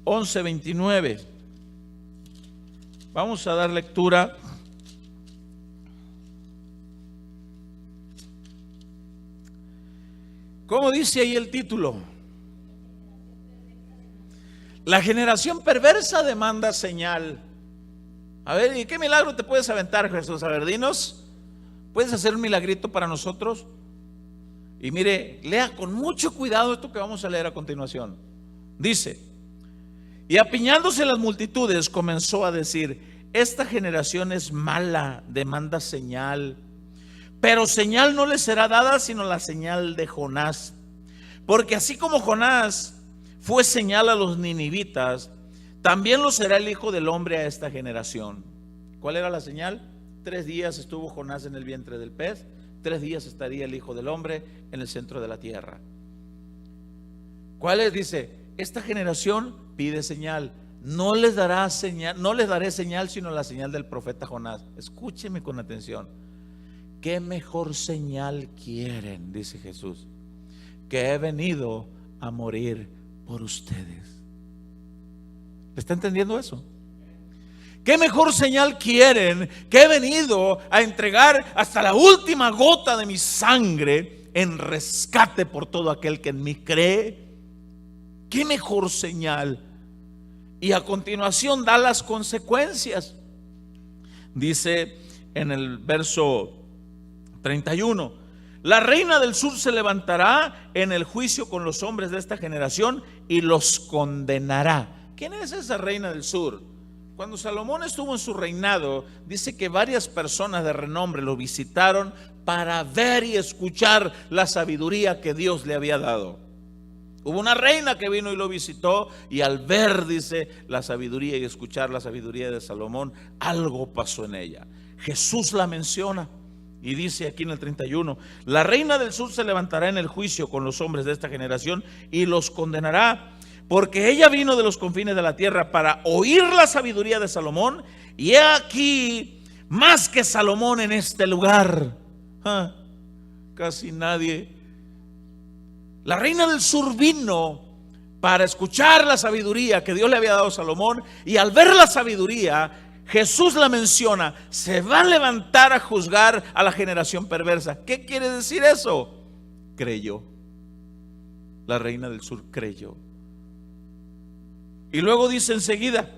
11, 29. Vamos a dar lectura. ¿Cómo dice ahí el título? La generación perversa demanda señal. A ver, ¿y qué milagro te puedes aventar, Jesús? A ver, dinos. ¿Puedes hacer un milagrito para nosotros? Y mire, lea con mucho cuidado esto que vamos a leer a continuación. Dice: y apiñándose las multitudes, comenzó a decir: esta generación es mala, demanda señal. Pero señal no le será dada sino la señal de Jonás. Porque así como Jonás fue señal a los ninivitas, también lo será el Hijo del Hombre a esta generación. ¿Cuál era la señal? 3 días estuvo Jonás en el vientre del pez. 3 días estaría el Hijo del Hombre en el centro de la tierra. ¿Cuál es? Dice: esta generación pide señal. No les daré señal sino la señal del profeta Jonás. Escúcheme con atención. ¿Qué mejor señal quieren? Dice Jesús: que he venido a morir por ustedes. ¿Está entendiendo eso? ¿Qué mejor señal quieren? Que he venido a entregar hasta la última gota de mi sangre en rescate por todo aquel que en mí cree. ¿Qué mejor señal? Y a continuación da las consecuencias. Dice en el verso 31: la reina del sur se levantará en el juicio con los hombres de esta generación y los condenará. ¿Quién es esa reina del sur? Cuando Salomón estuvo en su reinado, dice que varias personas de renombre lo visitaron para ver y escuchar la sabiduría que Dios le había dado. Hubo una reina que vino y lo visitó, y al ver, dice, la sabiduría y escuchar la sabiduría de Salomón, algo pasó en ella. Jesús la menciona y dice aquí en el 31: la reina del sur se levantará en el juicio con los hombres de esta generación y los condenará, porque ella vino de los confines de la tierra para oír la sabiduría de Salomón, y he aquí más que Salomón en este lugar. Casi nadie. La reina del sur vino para escuchar la sabiduría que Dios le había dado a Salomón, y al ver la sabiduría, Jesús la menciona: se va a levantar a juzgar a la generación perversa. ¿Qué quiere decir eso? Creyó. La reina del sur creyó. Y luego dice enseguida: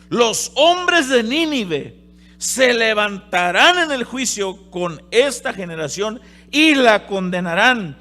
los hombres de Nínive se levantarán en el juicio con esta generación y la condenarán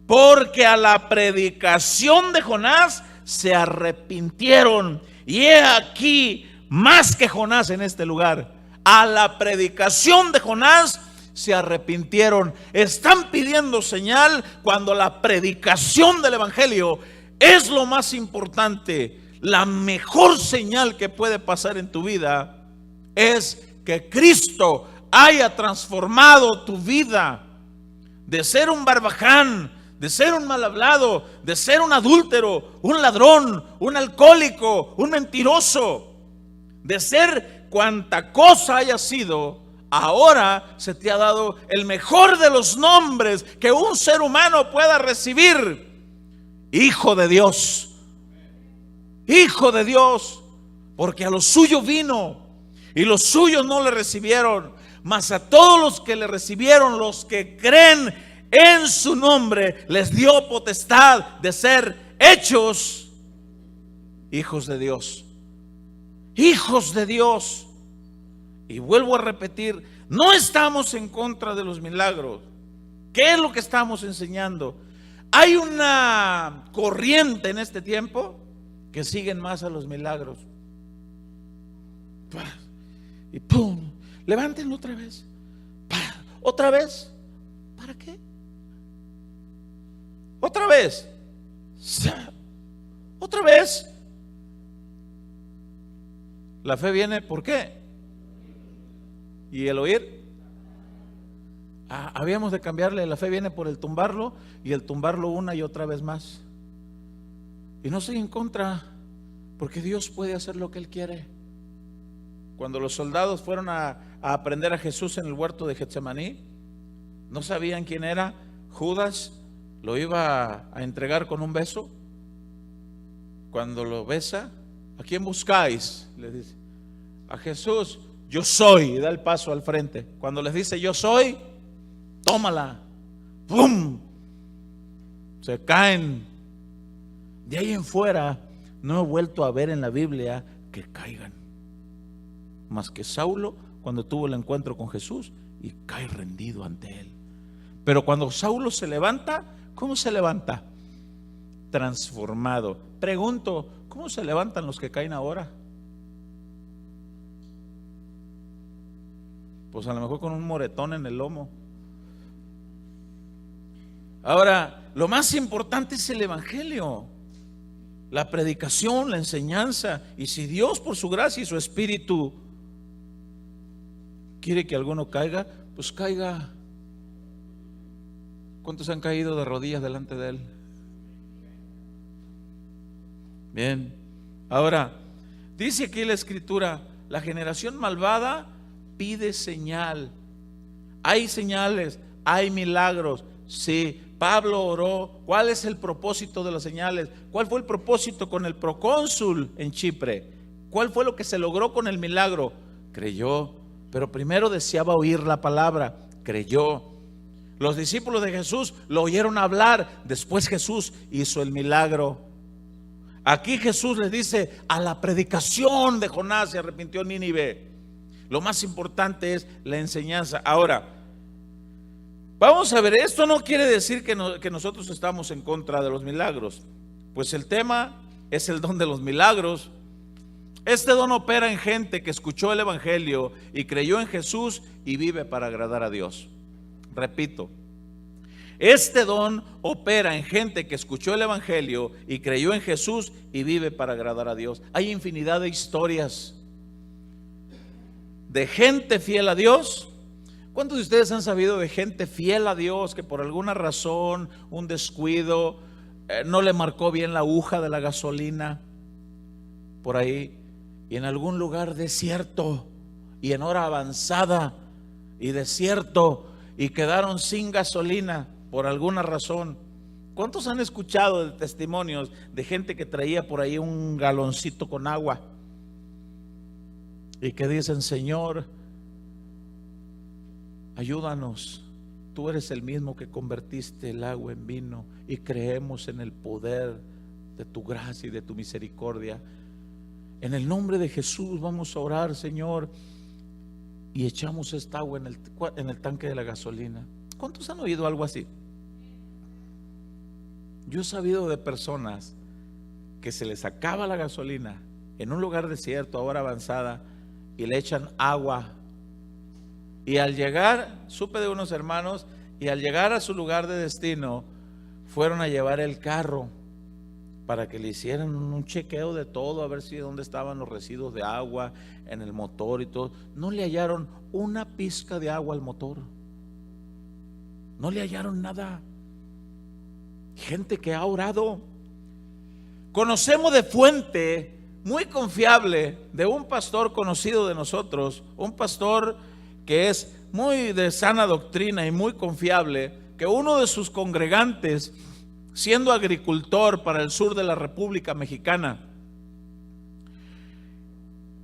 porque a la predicación de Jonás se arrepintieron. Y he aquí más que Jonás en este lugar. A la predicación de Jonás se arrepintieron. Están pidiendo señal cuando la predicación del evangelio es lo más importante. La mejor señal que puede pasar en tu vida es que Cristo haya transformado tu vida de ser un barbaján, de ser un mal hablado, de ser un adúltero, un ladrón, un alcohólico, un mentiroso, de ser cuanta cosa haya sido, ahora se te ha dado el mejor de los nombres que un ser humano pueda recibir: Hijo de Dios. Hijo de Dios, porque a los suyos vino y los suyos no le recibieron, mas a todos los que le recibieron, los que creen en su nombre, les dio potestad de ser hechos hijos de Dios. Hijos de Dios. Y vuelvo a repetir, no estamos en contra de los milagros. ¿Qué es lo que estamos enseñando? Hay una corriente en este tiempo que siguen más a los milagros. Y ¡pum! Levántenlo otra vez. ¿Otra vez? ¿Para qué? ¿Otra vez? ¿Otra vez? La fe viene, ¿por qué? ¿Y el oír? Habíamos de cambiarle. La fe viene por el tumbarlo, y el tumbarlo una y otra vez más. Y no estoy en contra, porque Dios puede hacer lo que Él quiere. Cuando los soldados fueron a aprender a Jesús en el huerto de Getsemaní, no sabían quién era. Judas lo iba a entregar con un beso. Cuando lo besa, ¿a quién buscáis? Le dice: a Jesús. Yo soy, y da el paso al frente. Cuando les dice yo soy, tómala. ¡Pum! Se caen. De ahí en fuera no he vuelto a ver en la Biblia que caigan, más que Saulo cuando tuvo el encuentro con Jesús y cae rendido ante él. Pero cuando Saulo se levanta, ¿cómo se levanta? Transformado. Pregunto, ¿cómo se levantan los que caen ahora? Pues a lo mejor con un moretón en el lomo. Ahora, lo más importante es el evangelio, la predicación, la enseñanza. Y si Dios, por su gracia y su espíritu, quiere que alguno caiga, pues caiga. ¿Cuántos han caído de rodillas delante de Él? Bien. Ahora, dice aquí la escritura: la generación malvada pide señal. Hay señales, hay milagros. Sí, Pablo oró. ¿Cuál es el propósito de las señales? ¿Cuál fue el propósito con el procónsul en Chipre? ¿Cuál fue lo que se logró con el milagro? Creyó, pero primero deseaba oír la palabra. Creyó. Los discípulos de Jesús lo oyeron hablar. Después Jesús hizo el milagro. Aquí Jesús les dice: a la predicación de Jonás se arrepintió Nínive. Lo más importante es la enseñanza. Ahora, vamos a ver, esto no quiere decir que nosotros estamos en contra de los milagros. Pues el tema es el don de los milagros. Este don opera en gente que escuchó el evangelio y creyó en Jesús y vive para agradar a Dios. Repito, este don opera en gente que escuchó el evangelio y creyó en Jesús y vive para agradar a Dios. Hay infinidad de historias de gente fiel a Dios. ¿Cuántos de ustedes han sabido de gente fiel a Dios que por alguna razón, un descuido, no le marcó bien la aguja de la gasolina por ahí, y en algún lugar desierto y en hora avanzada y desierto, y quedaron sin gasolina por alguna razón? ¿Cuántos han escuchado de testimonios de gente que traía por ahí un galoncito con agua y que dicen: Señor, ayúdanos, tú eres el mismo que convertiste el agua en vino, y creemos en el poder de tu gracia y de tu misericordia. En el nombre de Jesús vamos a orar, Señor, y echamos esta agua en el tanque de la gasolina. ¿Cuántos han oído algo así? Yo he sabido de personas que se les acaba la gasolina en un lugar desierto, a hora avanzada, y le echan agua. Y al llegar, supe de unos hermanos, y al llegar a su lugar de destino, fueron a llevar el carro para que le hicieran un chequeo de todo, a ver si dónde estaban los residuos de agua en el motor y todo. No le hallaron una pizca de agua al motor. No le hallaron nada. Gente que ha orado. Conocemos de fuente muy confiable de un pastor conocido de nosotros, un pastor que es muy de sana doctrina y muy confiable, que uno de sus congregantes, siendo agricultor para el sur de la República Mexicana,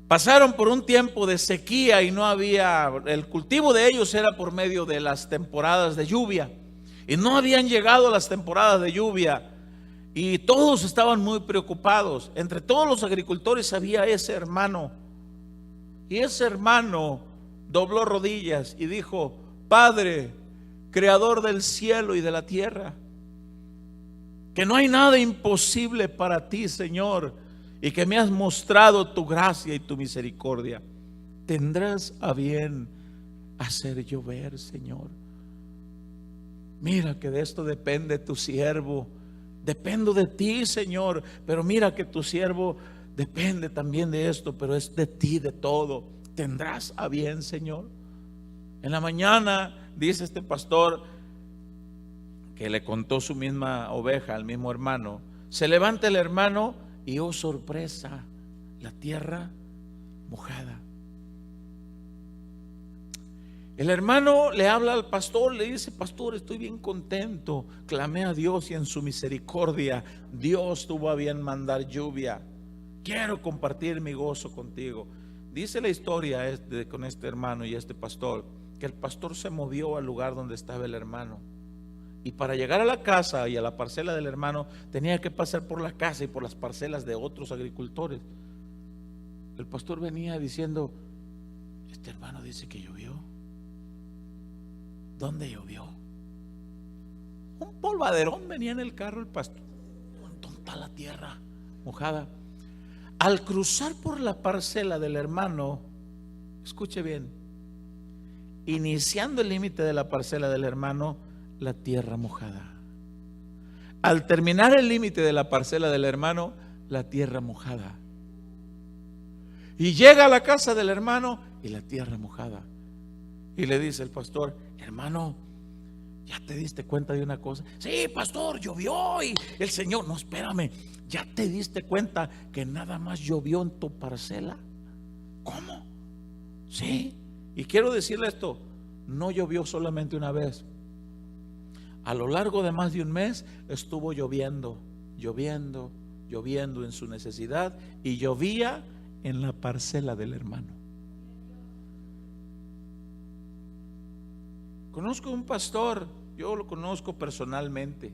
pasaron por un tiempo de sequía y no había, el cultivo de ellos era por medio de las temporadas de lluvia, y no habían llegado las temporadas de lluvia, y todos estaban muy preocupados. Entre todos los agricultores había ese hermano, y ese hermano dobló rodillas y dijo: Padre, creador del cielo y de la tierra, que no hay nada imposible para ti, Señor, y que me has mostrado tu gracia y tu misericordia. Tendrás a bien hacer llover, Señor. Mira que de esto depende tu siervo. Dependo de ti, Señor, pero mira que tu siervo depende también de esto, pero es de ti, de todo. Tendrás a bien, Señor. En la mañana, dice este pastor, que le contó su misma oveja al mismo hermano, se levanta el hermano y oh sorpresa, la tierra mojada. El hermano le habla al pastor, le dice: pastor, estoy bien contento, clamé a Dios y en su misericordia Dios tuvo a bien mandar lluvia, quiero compartir mi gozo contigo. Dice la historia con este hermano y este pastor, que el pastor se movió al lugar donde estaba el hermano, y para llegar a la casa y a la parcela del hermano tenía que pasar por la casa y por las parcelas de otros agricultores. El pastor venía diciendo: este hermano dice que llovió. ¿Dónde llovió? Un polvaderón venía en el carro el pastor. ¿Dónde está la tierra mojada? Al cruzar por la parcela del hermano, escuche bien, iniciando el límite de la parcela del hermano, la tierra mojada. Al terminar el límite de la parcela del hermano, la tierra mojada. Y llega a la casa del hermano y la tierra mojada. Y le dice el pastor: hermano, ¿ya te diste cuenta de una cosa? Sí, pastor, llovió y el Señor. No, espérame, ¿ya te diste cuenta que nada más llovió en tu parcela? ¿Cómo? Sí. Y quiero decirle esto: no llovió solamente una vez. A lo largo de más de un mes estuvo lloviendo en su necesidad, y llovía en la parcela del hermano. Conozco un pastor, yo lo conozco personalmente,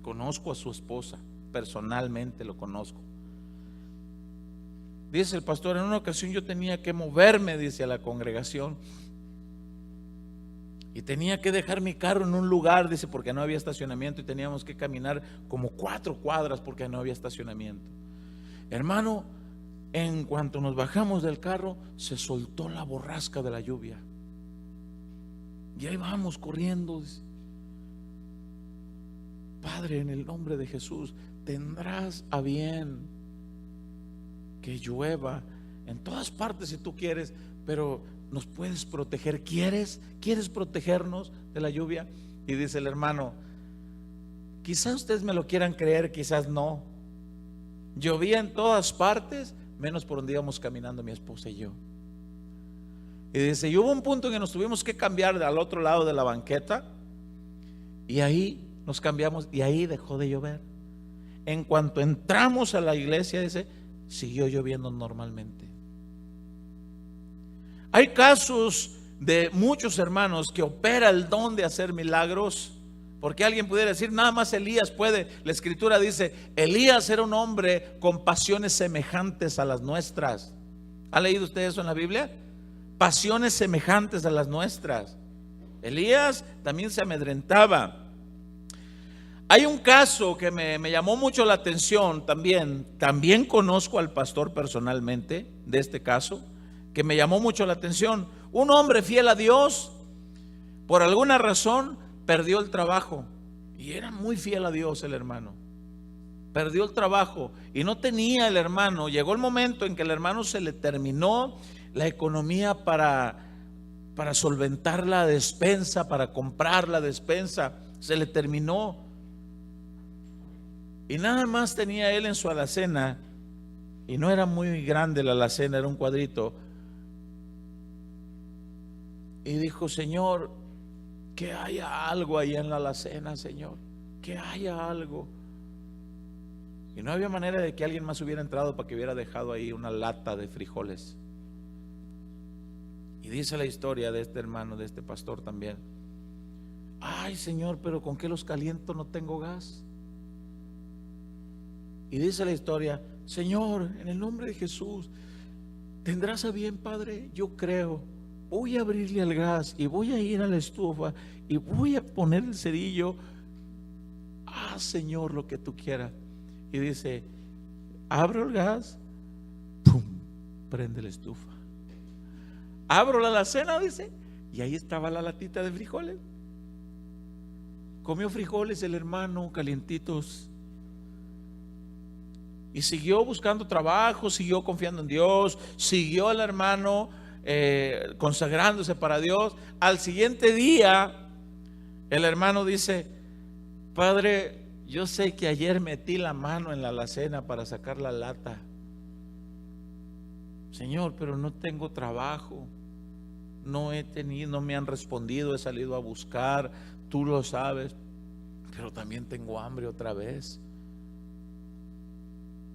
conozco a su esposa, personalmente lo conozco. Dice el pastor: en una ocasión yo tenía que moverme, dice, a la congregación, y tenía que dejar mi carro en un lugar, dice, porque no había estacionamiento, y teníamos que caminar como 4 cuadras porque no había estacionamiento. Hermano, en cuanto nos bajamos del carro, se soltó la borrasca de la lluvia. Y ahí vamos corriendo. Padre, en el nombre de Jesús, tendrás a bien que llueva en todas partes si tú quieres, pero nos puedes proteger. ¿Quieres protegernos de la lluvia? Y dice el hermano: quizás ustedes me lo quieran creer, quizás no. Llovía en todas partes, menos por donde íbamos caminando mi esposa y yo. Y dice: y hubo un punto en que nos tuvimos que cambiar al otro lado de la banqueta, y ahí nos cambiamos y ahí dejó de llover. En cuanto entramos a la iglesia, dice, siguió lloviendo normalmente. Hay casos de muchos hermanos que opera el don de hacer milagros, porque alguien pudiera decir: nada más Elías puede. La escritura dice: Elías era un hombre con pasiones semejantes a las nuestras. ¿Ha leído usted eso en la Biblia? Pasiones semejantes a las nuestras. Elías también se amedrentaba. Hay un caso que me llamó mucho la atención también conozco al pastor personalmente de este caso, que me llamó mucho la atención. Un hombre fiel a Dios, por alguna razón perdió el trabajo, y era muy fiel a Dios el hermano. perdió el trabajo y no tenía el hermano. Llegó el momento en que el hermano se le terminó la economía para solventar la despensa, para comprar la despensa. Se le terminó. Y nada más tenía él en su alacena, y no era muy grande la alacena, era un cuadrito. Y dijo: Señor, que haya algo ahí en la alacena, Señor, que haya algo. Y no había manera de que alguien más hubiera entrado para que hubiera dejado ahí una lata de frijoles. Y dice la historia de este hermano, de este pastor también: ay, Señor, pero ¿con qué los caliento? No tengo gas. Y dice la historia: Señor, en el nombre de Jesús, ¿tendrás a bien, Padre? Yo creo. Voy a abrirle al gas y voy a ir a la estufa y voy a poner el cerillo. Ah, Señor, lo que tú quieras. Y dice: abro el gas, pum, prende la estufa. Abro la alacena, dice, y ahí estaba la latita de frijoles. Comió frijoles el hermano, calientitos. Y siguió buscando trabajo, siguió confiando en Dios, siguió el hermano consagrándose para Dios. Al siguiente día, el hermano dice: Padre, yo sé que ayer metí la mano en la alacena para sacar la lata, Señor, pero no tengo trabajo, no he tenido, no me han respondido, he salido a buscar, tú lo sabes, pero también tengo hambre otra vez.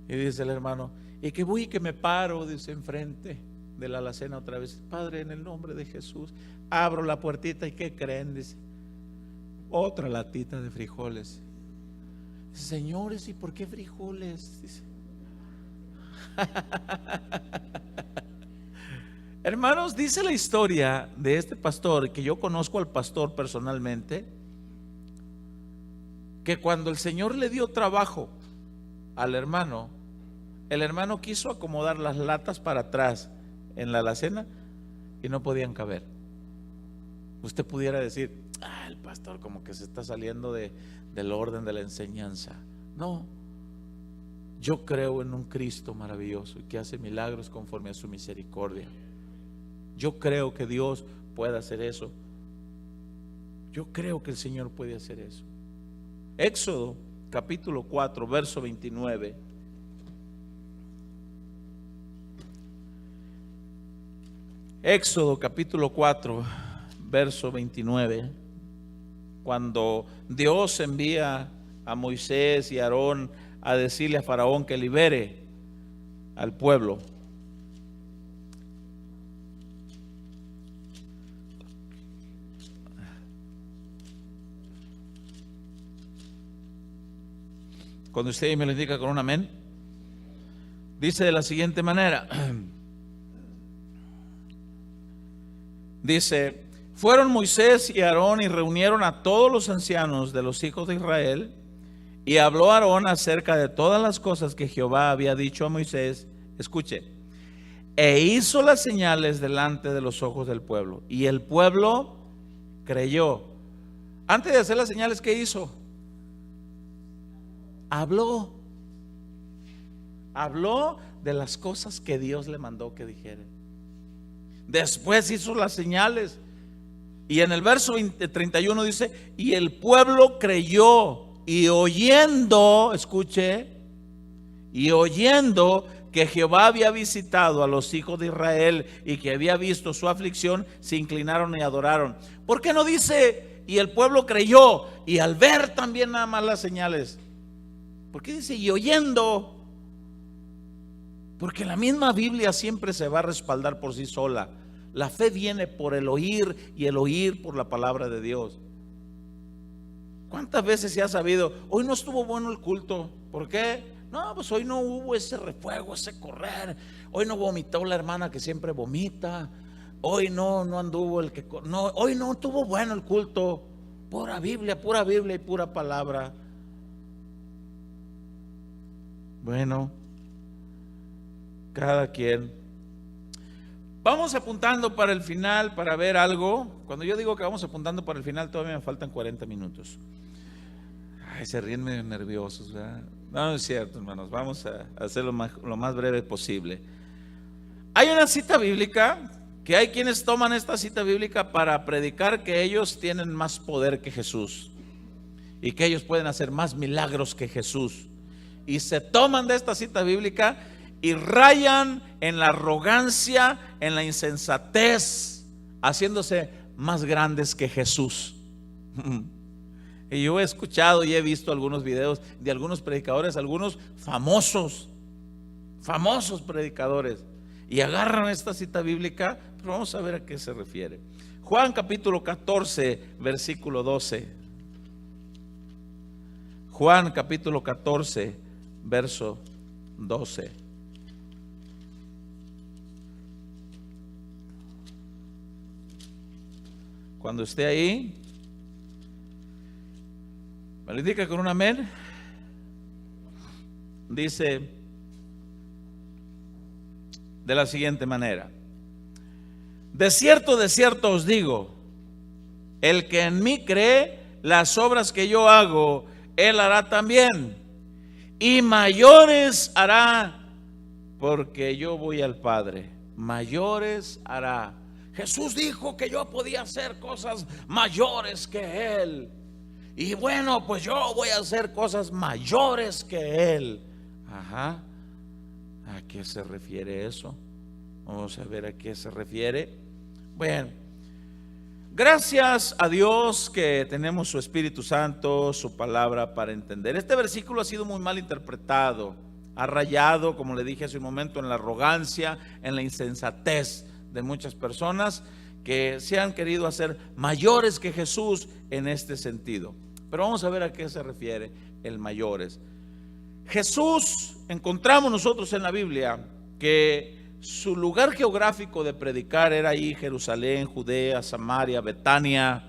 Y dice el hermano: y que voy y que me paro, dice, enfrente de la alacena otra vez. Padre, en el nombre de Jesús, abro la puertita, y ¿qué creen? Dice: otra latita de frijoles. Dice: señores, ¿y por qué frijoles? Dice. Hermanos, dice la historia de este pastor, que yo conozco al pastor personalmente, que cuando el Señor le dio trabajo al hermano, el hermano quiso acomodar las latas para atrás en la alacena y no podían caber. Usted pudiera decir: ah, el pastor como que se está saliendo del orden de la enseñanza. No, yo creo en un Cristo maravilloso y que hace milagros conforme a su misericordia. Yo creo que Dios puede hacer eso. Yo creo que el Señor puede hacer eso. Éxodo capítulo 4, verso 29. Éxodo capítulo 4, verso 29. Cuando Dios envía a Moisés y a Aarón a decirle a Faraón que libere al pueblo. Cuando usted me lo indica con un amén, dice de la siguiente manera. Dice: fueron Moisés y Aarón y reunieron a todos los ancianos de los hijos de Israel, y habló Aarón acerca de todas las cosas que Jehová había dicho a Moisés. Escuche: e hizo las señales delante de los ojos del pueblo, y el pueblo creyó. Antes de hacer las señales, ¿qué hizo? Habló de las cosas que Dios le mandó que dijera. Después hizo las señales. Y en el verso 31 dice: y el pueblo creyó, y oyendo, escuche, y oyendo que Jehová había visitado a los hijos de Israel y que había visto su aflicción, se inclinaron y adoraron. ¿Por qué no dice: y el pueblo creyó, y al ver también nada más las señales? ¿Por qué dice: y oyendo? Porque la misma Biblia siempre se va a respaldar por sí sola. La fe viene por el oír, y el oír por la palabra de Dios. ¿Cuántas veces se ha sabido: hoy no estuvo bueno el culto? ¿Por qué? No, pues hoy no hubo ese refuego, ese correr. Hoy no vomitó la hermana que siempre vomita. Hoy no anduvo el que... No, hoy no estuvo bueno el culto. Pura Biblia y pura palabra. Bueno, cada quien. Vamos apuntando para el final para ver algo. Cuando yo digo que vamos apuntando para el final, todavía me faltan 40 minutos. Ay, se ríen medio nerviosos, ¿verdad? No, no es cierto, hermanos. Vamos a hacerlo lo más breve posible. Hay una cita bíblica que hay quienes toman esta cita bíblica para predicar que ellos tienen más poder que Jesús y que ellos pueden hacer más milagros que Jesús. Y se toman de esta cita bíblica y rayan en la arrogancia, en la insensatez, haciéndose más grandes que Jesús. Y yo he escuchado y he visto algunos videos de algunos predicadores, algunos famosos predicadores, y agarran esta cita bíblica, pero vamos a ver a qué se refiere. Juan capítulo 14, versículo 12. Juan capítulo 14, verso 12. Cuando esté ahí, me lo indica con un amén. Dice de la siguiente manera: de cierto os digo, el que en mí cree, las obras que yo hago, él hará también, y mayores hará, porque yo voy al Padre. Mayores hará. Jesús dijo que yo podía hacer cosas mayores que Él. Y bueno, pues yo voy a hacer cosas mayores que Él. Ajá. ¿A qué se refiere eso? Vamos a ver a qué se refiere. Bueno, gracias a Dios que tenemos su Espíritu Santo, su palabra para entender. Este versículo ha sido muy mal interpretado. Ha rayado, como le dije hace un momento, en la arrogancia, en la insensatez de muchas personas que se han querido hacer mayores que Jesús en este sentido. Pero vamos a ver a qué se refiere el mayores. Jesús, encontramos nosotros en la Biblia que su lugar geográfico de predicar era ahí, Jerusalén, Judea, Samaria, Betania.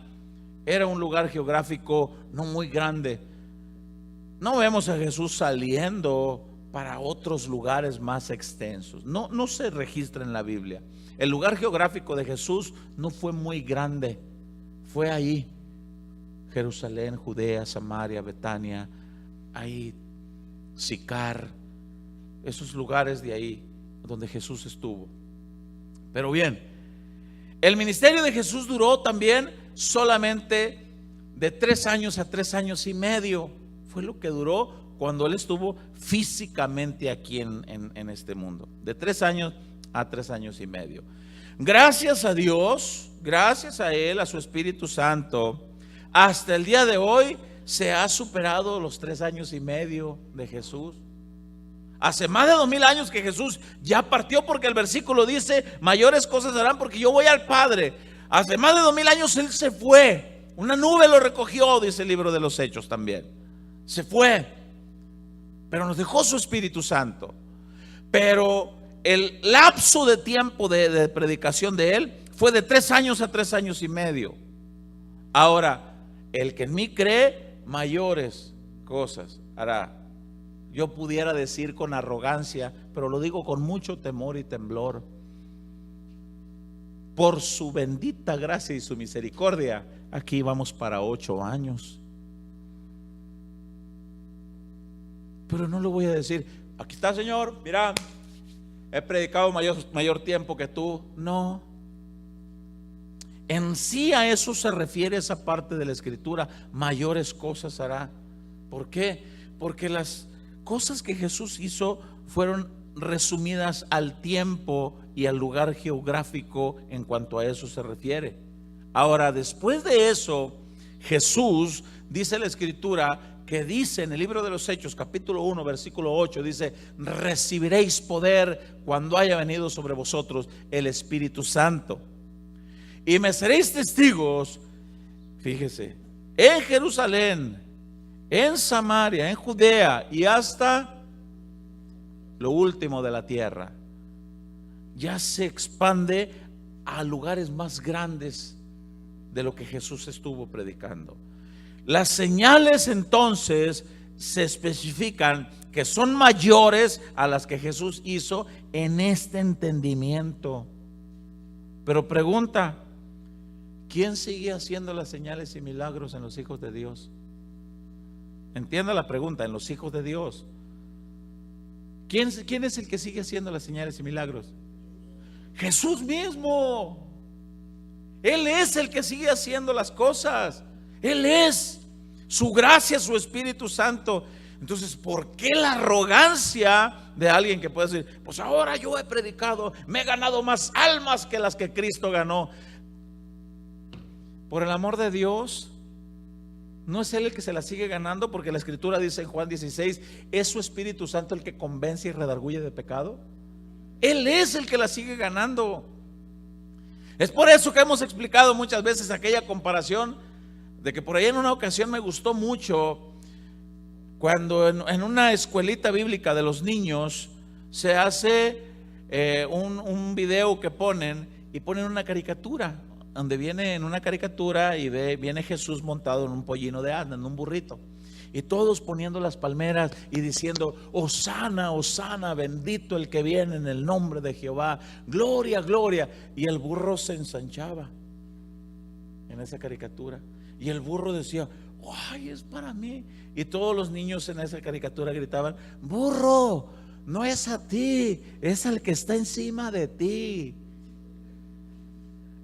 Era un lugar geográfico no muy grande. No vemos a Jesús saliendo para otros lugares más extensos. No se registra en la Biblia. El lugar geográfico de Jesús no fue muy grande. Fue ahí, Jerusalén, Judea, Samaria, Betania, ahí, Sicar, esos lugares de ahí donde Jesús estuvo. Pero bien, el ministerio de Jesús duró también solamente de 3 años a 3 años y medio. Fue lo que duró cuando Él estuvo físicamente aquí en este mundo. De 3 años a 3 años y medio. Gracias a Dios, gracias a Él, a su Espíritu Santo, hasta el día de hoy se ha superado los 3 años y medio de Jesús. Hace más de 2000 años que Jesús ya partió, porque el versículo dice: mayores cosas harán porque yo voy al Padre. Hace más de 2000 años Él se fue. Una nube lo recogió, dice el libro de los Hechos también. Se fue, pero nos dejó su Espíritu Santo. Pero el lapso de tiempo de predicación de Él fue de 3 años a 3 años y medio. Ahora, el que en mí cree, mayores cosas hará. Yo pudiera decir con arrogancia, pero lo digo con mucho temor y temblor. Por su bendita gracia y su misericordia, aquí vamos para 8 años. Pero no le voy a decir: aquí está, Señor, mira, he predicado mayor tiempo que tú. No. En sí a eso se refiere esa parte de la Escritura: mayores cosas hará. ¿Por qué? Porque las cosas que Jesús hizo fueron resumidas al tiempo y al lugar geográfico en cuanto a eso se refiere. Ahora, después de eso, Jesús, dice la Escritura, que dice en el libro de los Hechos, capítulo 1, versículo 8, dice: recibiréis poder cuando haya venido sobre vosotros el Espíritu Santo, y me seréis testigos, fíjese, en Jerusalén, en Samaria, en Judea y hasta lo último de la tierra. Ya se expande a lugares más grandes de lo que Jesús estuvo predicando. Las señales entonces se especifican que son mayores a las que Jesús hizo en este entendimiento. Pero pregunta: ¿quién sigue haciendo las señales y milagros en los hijos de Dios? Entienda la pregunta, en los hijos de Dios. ¿Quién es el que sigue haciendo las señales y milagros? Jesús mismo. Él es el que sigue haciendo las cosas. Él es. Su gracia, su Espíritu Santo. Entonces, ¿por qué la arrogancia de alguien que puede decir, pues ahora yo he predicado, me he ganado más almas que las que Cristo ganó? Por el amor de Dios, ¿no es Él el que se la sigue ganando? Porque la Escritura dice en Juan 16, ¿es su Espíritu Santo el que convence y redarguye de pecado? Él es el que la sigue ganando. Es por eso que hemos explicado muchas veces aquella comparación de que por ahí en una ocasión me gustó mucho cuando en una escuelita bíblica de los niños se hace un video que ponen una caricatura, donde viene en una caricatura y viene Jesús montado en un pollino de asna, en un burrito, y todos poniendo las palmeras y diciendo, Hosana, Hosana, bendito el que viene en el nombre de Jehová, gloria, gloria. Y el burro se ensanchaba en esa caricatura, y el burro decía, ay, es para mí. Y todos los niños en esa caricatura gritaban, burro, no es a ti, es al que está encima de ti.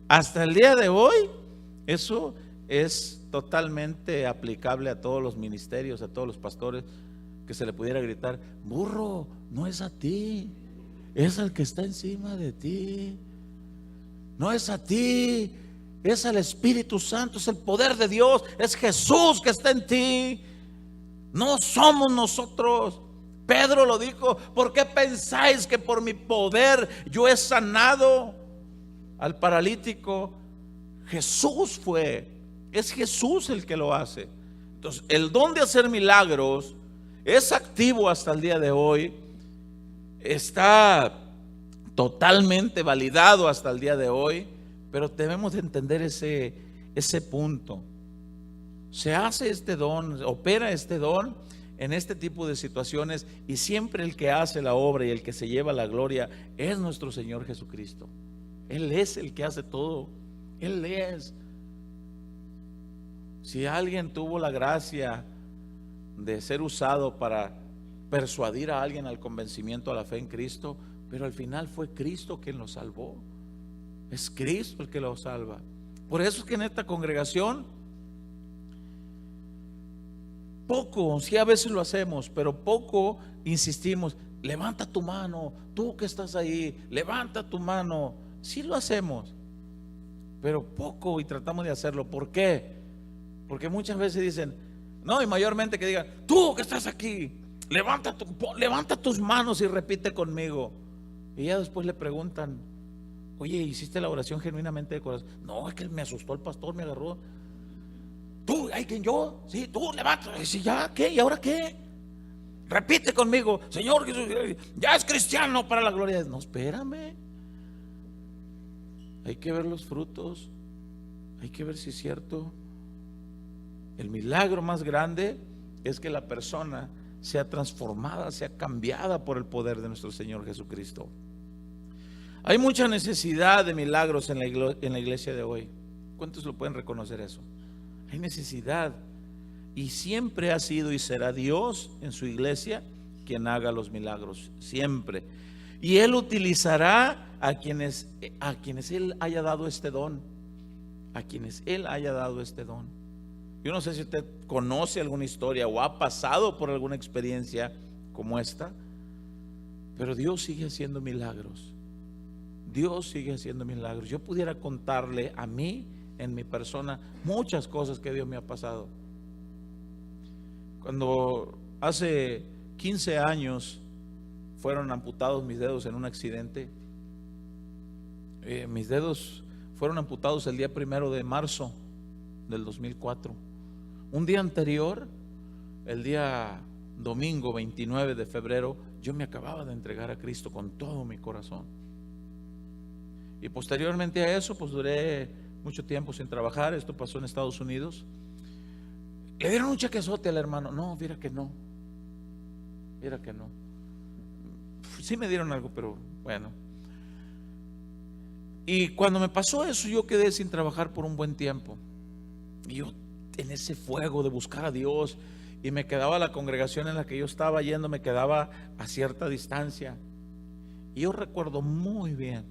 Hasta el día de hoy, eso es totalmente aplicable a todos los ministerios, a todos los pastores, que se le pudiera gritar, burro, no es a ti, es al que está encima de ti. No es a ti, es al Espíritu Santo, es el poder de Dios, es Jesús que está en ti. No somos nosotros. Pedro lo dijo, ¿por qué pensáis que por mi poder yo he sanado al paralítico? Jesús es Jesús el que lo hace. Entonces, el don de hacer milagros es activo hasta el día de hoy, está totalmente validado hasta el día de hoy, pero debemos de entender ese punto. Se hace este don, opera este don en este tipo de situaciones, y siempre el que hace la obra y el que se lleva la gloria es nuestro Señor Jesucristo. Él es el que hace todo. Él es. Si alguien tuvo la gracia de ser usado para persuadir a alguien al convencimiento a la fe en Cristo, pero al final fue Cristo quien lo salvó. Es Cristo el que lo salva. Por eso es que en esta congregación poco, sí a veces lo hacemos, pero poco insistimos. Levanta tu mano, tú que estás ahí, levanta tu mano. Sí lo hacemos, pero poco, y tratamos de hacerlo. ¿Por qué? Porque muchas veces dicen, no, y mayormente que digan, tú que estás aquí, levanta tus manos y repite conmigo. Y ya después le preguntan, oye, ¿hiciste la oración genuinamente de corazón? No, es que me asustó el pastor, me agarró. Tú, ¿hay quien yo? Sí, tú levanta. Y si ya, ¿qué? ¿Y ahora qué? Repite conmigo, Señor Jesús, ya es cristiano para la gloria de Dios. No, espérame. Hay que ver los frutos. Hay que ver si es cierto. El milagro más grande es que la persona sea transformada, sea cambiada por el poder de nuestro Señor Jesucristo. Hay mucha necesidad de milagros en la iglesia de hoy. ¿Cuántos lo pueden reconocer eso? Hay necesidad, y siempre ha sido y será Dios en su iglesia quien haga los milagros, siempre. Y Él utilizará a quienes Él haya dado este don, a quienes Él haya dado este don. Yo no sé si usted conoce alguna historia o ha pasado por alguna experiencia como esta, pero Dios sigue haciendo milagros. Dios sigue haciendo milagros. Yo pudiera contarle a mí, en mi persona, muchas cosas que Dios me ha pasado. Cuando hace 15 años fueron amputados mis dedos en un accidente, mis dedos fueron amputados el día 1 de marzo del 2004. Un día anterior, el día domingo 29 de febrero, yo me acababa de entregar a Cristo con todo mi corazón. Y posteriormente a eso, pues duré mucho tiempo sin trabajar. Esto pasó en Estados Unidos. Le dieron un chequezote al hermano. No, mira que no. Mira que no. Sí me dieron algo, pero bueno. Y cuando me pasó eso, yo quedé sin trabajar por un buen tiempo. Y yo en ese fuego de buscar a Dios y me quedaba la congregación en la que yo estaba yendo, me quedaba a cierta distancia. Y yo recuerdo muy bien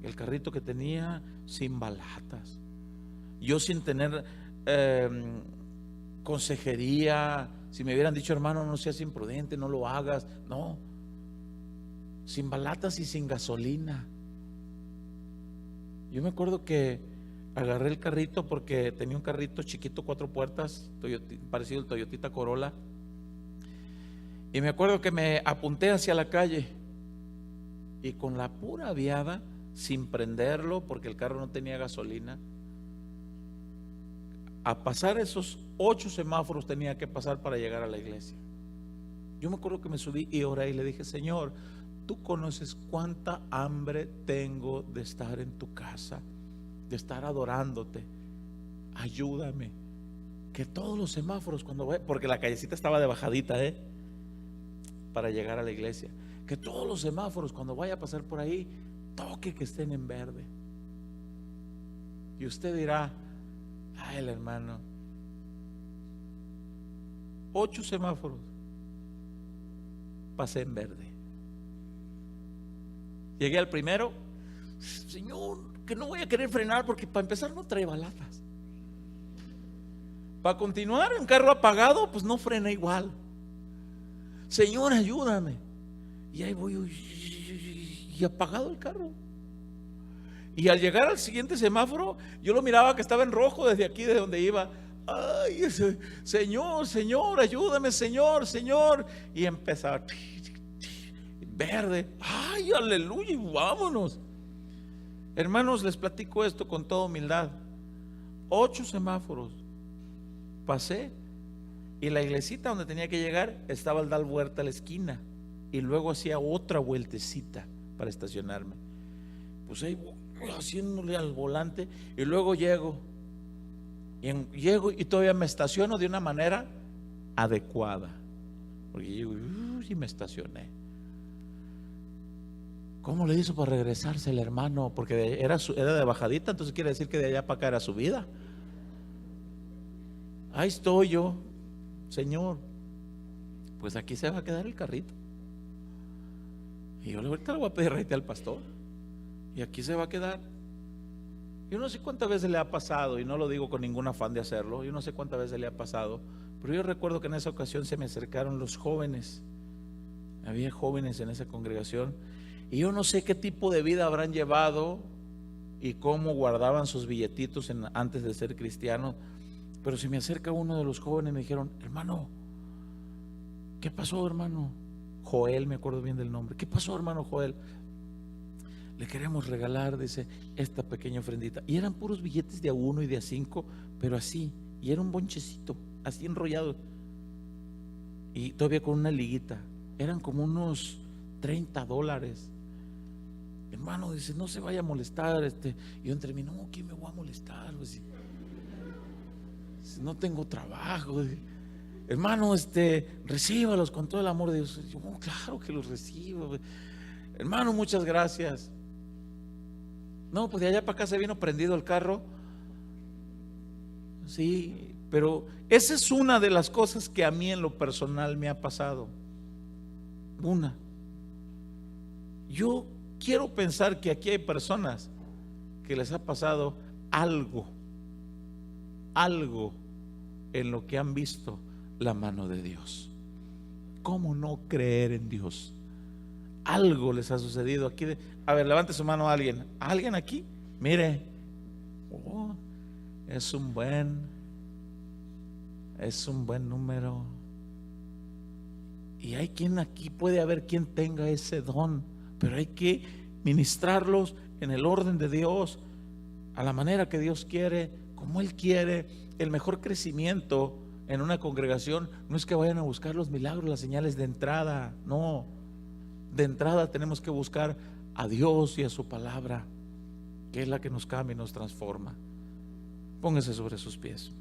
el carrito que tenía sin balatas, yo sin tener consejería. Si me hubieran dicho, hermano, no seas imprudente, no lo hagas, no, sin balatas y sin gasolina. Yo me acuerdo que agarré el carrito porque tenía un carrito chiquito, 4 puertas, parecido al Toyotita Corolla, y me acuerdo que me apunté hacia la calle y con la pura viada, sin prenderlo porque el carro no tenía gasolina, a pasar esos 8 semáforos tenía que pasar para llegar a la iglesia. Yo me acuerdo que me subí y oré y le dije, Señor, tú conoces cuánta hambre tengo de estar en tu casa, de estar adorándote. Ayúdame, que todos los semáforos cuando vaya, porque la callecita estaba de bajadita, para llegar a la iglesia, que todos los semáforos cuando vaya a pasar por ahí, toque que estén en verde. Y usted dirá, ay, el hermano, 8 semáforos pasé en verde. Llegué al primero, Señor, que no voy a querer frenar porque para empezar no trae balatas. Para continuar en carro apagado, pues no frena igual. Señor, ayúdame. Y ahí voy y apagado el carro. Y al llegar al siguiente semáforo, yo lo miraba que estaba en rojo desde aquí, de donde iba. Ay, Señor, ayúdame, Señor. Y empezaba verde. Ay, aleluya, y vámonos. Hermanos, les platico esto con toda humildad. 8 semáforos pasé, y la iglesita donde tenía que llegar estaba al dar vuelta a la esquina, y luego hacía otra vueltecita para estacionarme. Pues ahí haciéndole al volante, y luego llego y todavía me estaciono de una manera adecuada, porque llego y me estacioné. ¿Cómo le hizo para regresarse el hermano? Porque era de bajadita, entonces quiere decir que de allá para acá era subida. Ahí estoy yo, Señor, pues aquí se va a quedar el carrito. Y yo ahorita le voy a pedir raite al pastor, y aquí se va a quedar. Yo no sé cuántas veces le ha pasado, y no lo digo con ningún afán de hacerlo, yo no sé cuántas veces le ha pasado, pero yo recuerdo que en esa ocasión se me acercaron los jóvenes. Había jóvenes en esa congregación, y yo no sé qué tipo de vida habrán llevado y cómo guardaban sus billetitos antes de ser cristianos. Pero se me acerca uno de los jóvenes y me dijeron, hermano, ¿qué pasó, hermano? Joel, me acuerdo bien del nombre. ¿Qué pasó, hermano Joel? Le queremos regalar, dice, esta pequeña ofrendita. Y eran puros billetes de A1 y de A5, pero así. Y era un bonchecito, así enrollado. Y todavía con una liguita. Eran como unos $30. Hermano, dice, no se vaya a molestar. Y yo entre mí, no, ¿qué me voy a molestar? Pues, no tengo trabajo. Hermano, recíbalos con todo el amor de Dios. Yo, claro que los recibo. Hermano, muchas gracias. No, pues de allá para acá se vino prendido el carro. Sí, pero esa es una de las cosas que a mí en lo personal me ha pasado. Yo quiero pensar que aquí hay personas que les ha pasado algo en lo que han visto la mano de Dios. ¿Cómo no creer en Dios? Algo les ha sucedido aquí. A ver, levante su mano a alguien. ¿Alguien aquí? Mire, es un buen número. Y hay quien aquí, puede haber quien tenga ese don, pero hay que ministrarlos en el orden de Dios, a la manera que Dios quiere, como Él quiere. El mejor crecimiento en una congregación no es que vayan a buscar los milagros, las señales de entrada. No, de entrada tenemos que buscar a Dios y a su palabra, que es la que nos cambia y nos transforma. Póngase sobre sus pies.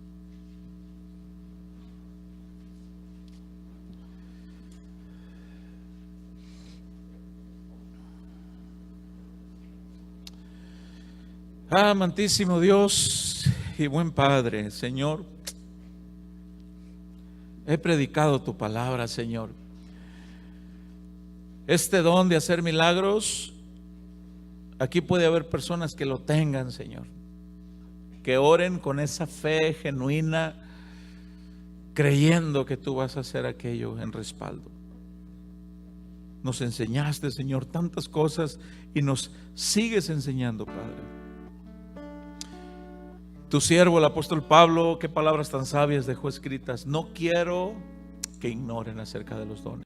Amantísimo Dios y buen Padre, Señor, He predicado tu palabra, Señor. Este don de hacer milagros, aquí puede haber personas que lo tengan, Señor, que oren con esa fe genuina, creyendo que tú vas a hacer aquello en respaldo. Nos enseñaste, Señor, tantas cosas y nos sigues enseñando, Padre. Tu siervo, el apóstol Pablo, qué palabras tan sabias dejó escritas. No quiero que ignoren acerca de los dones.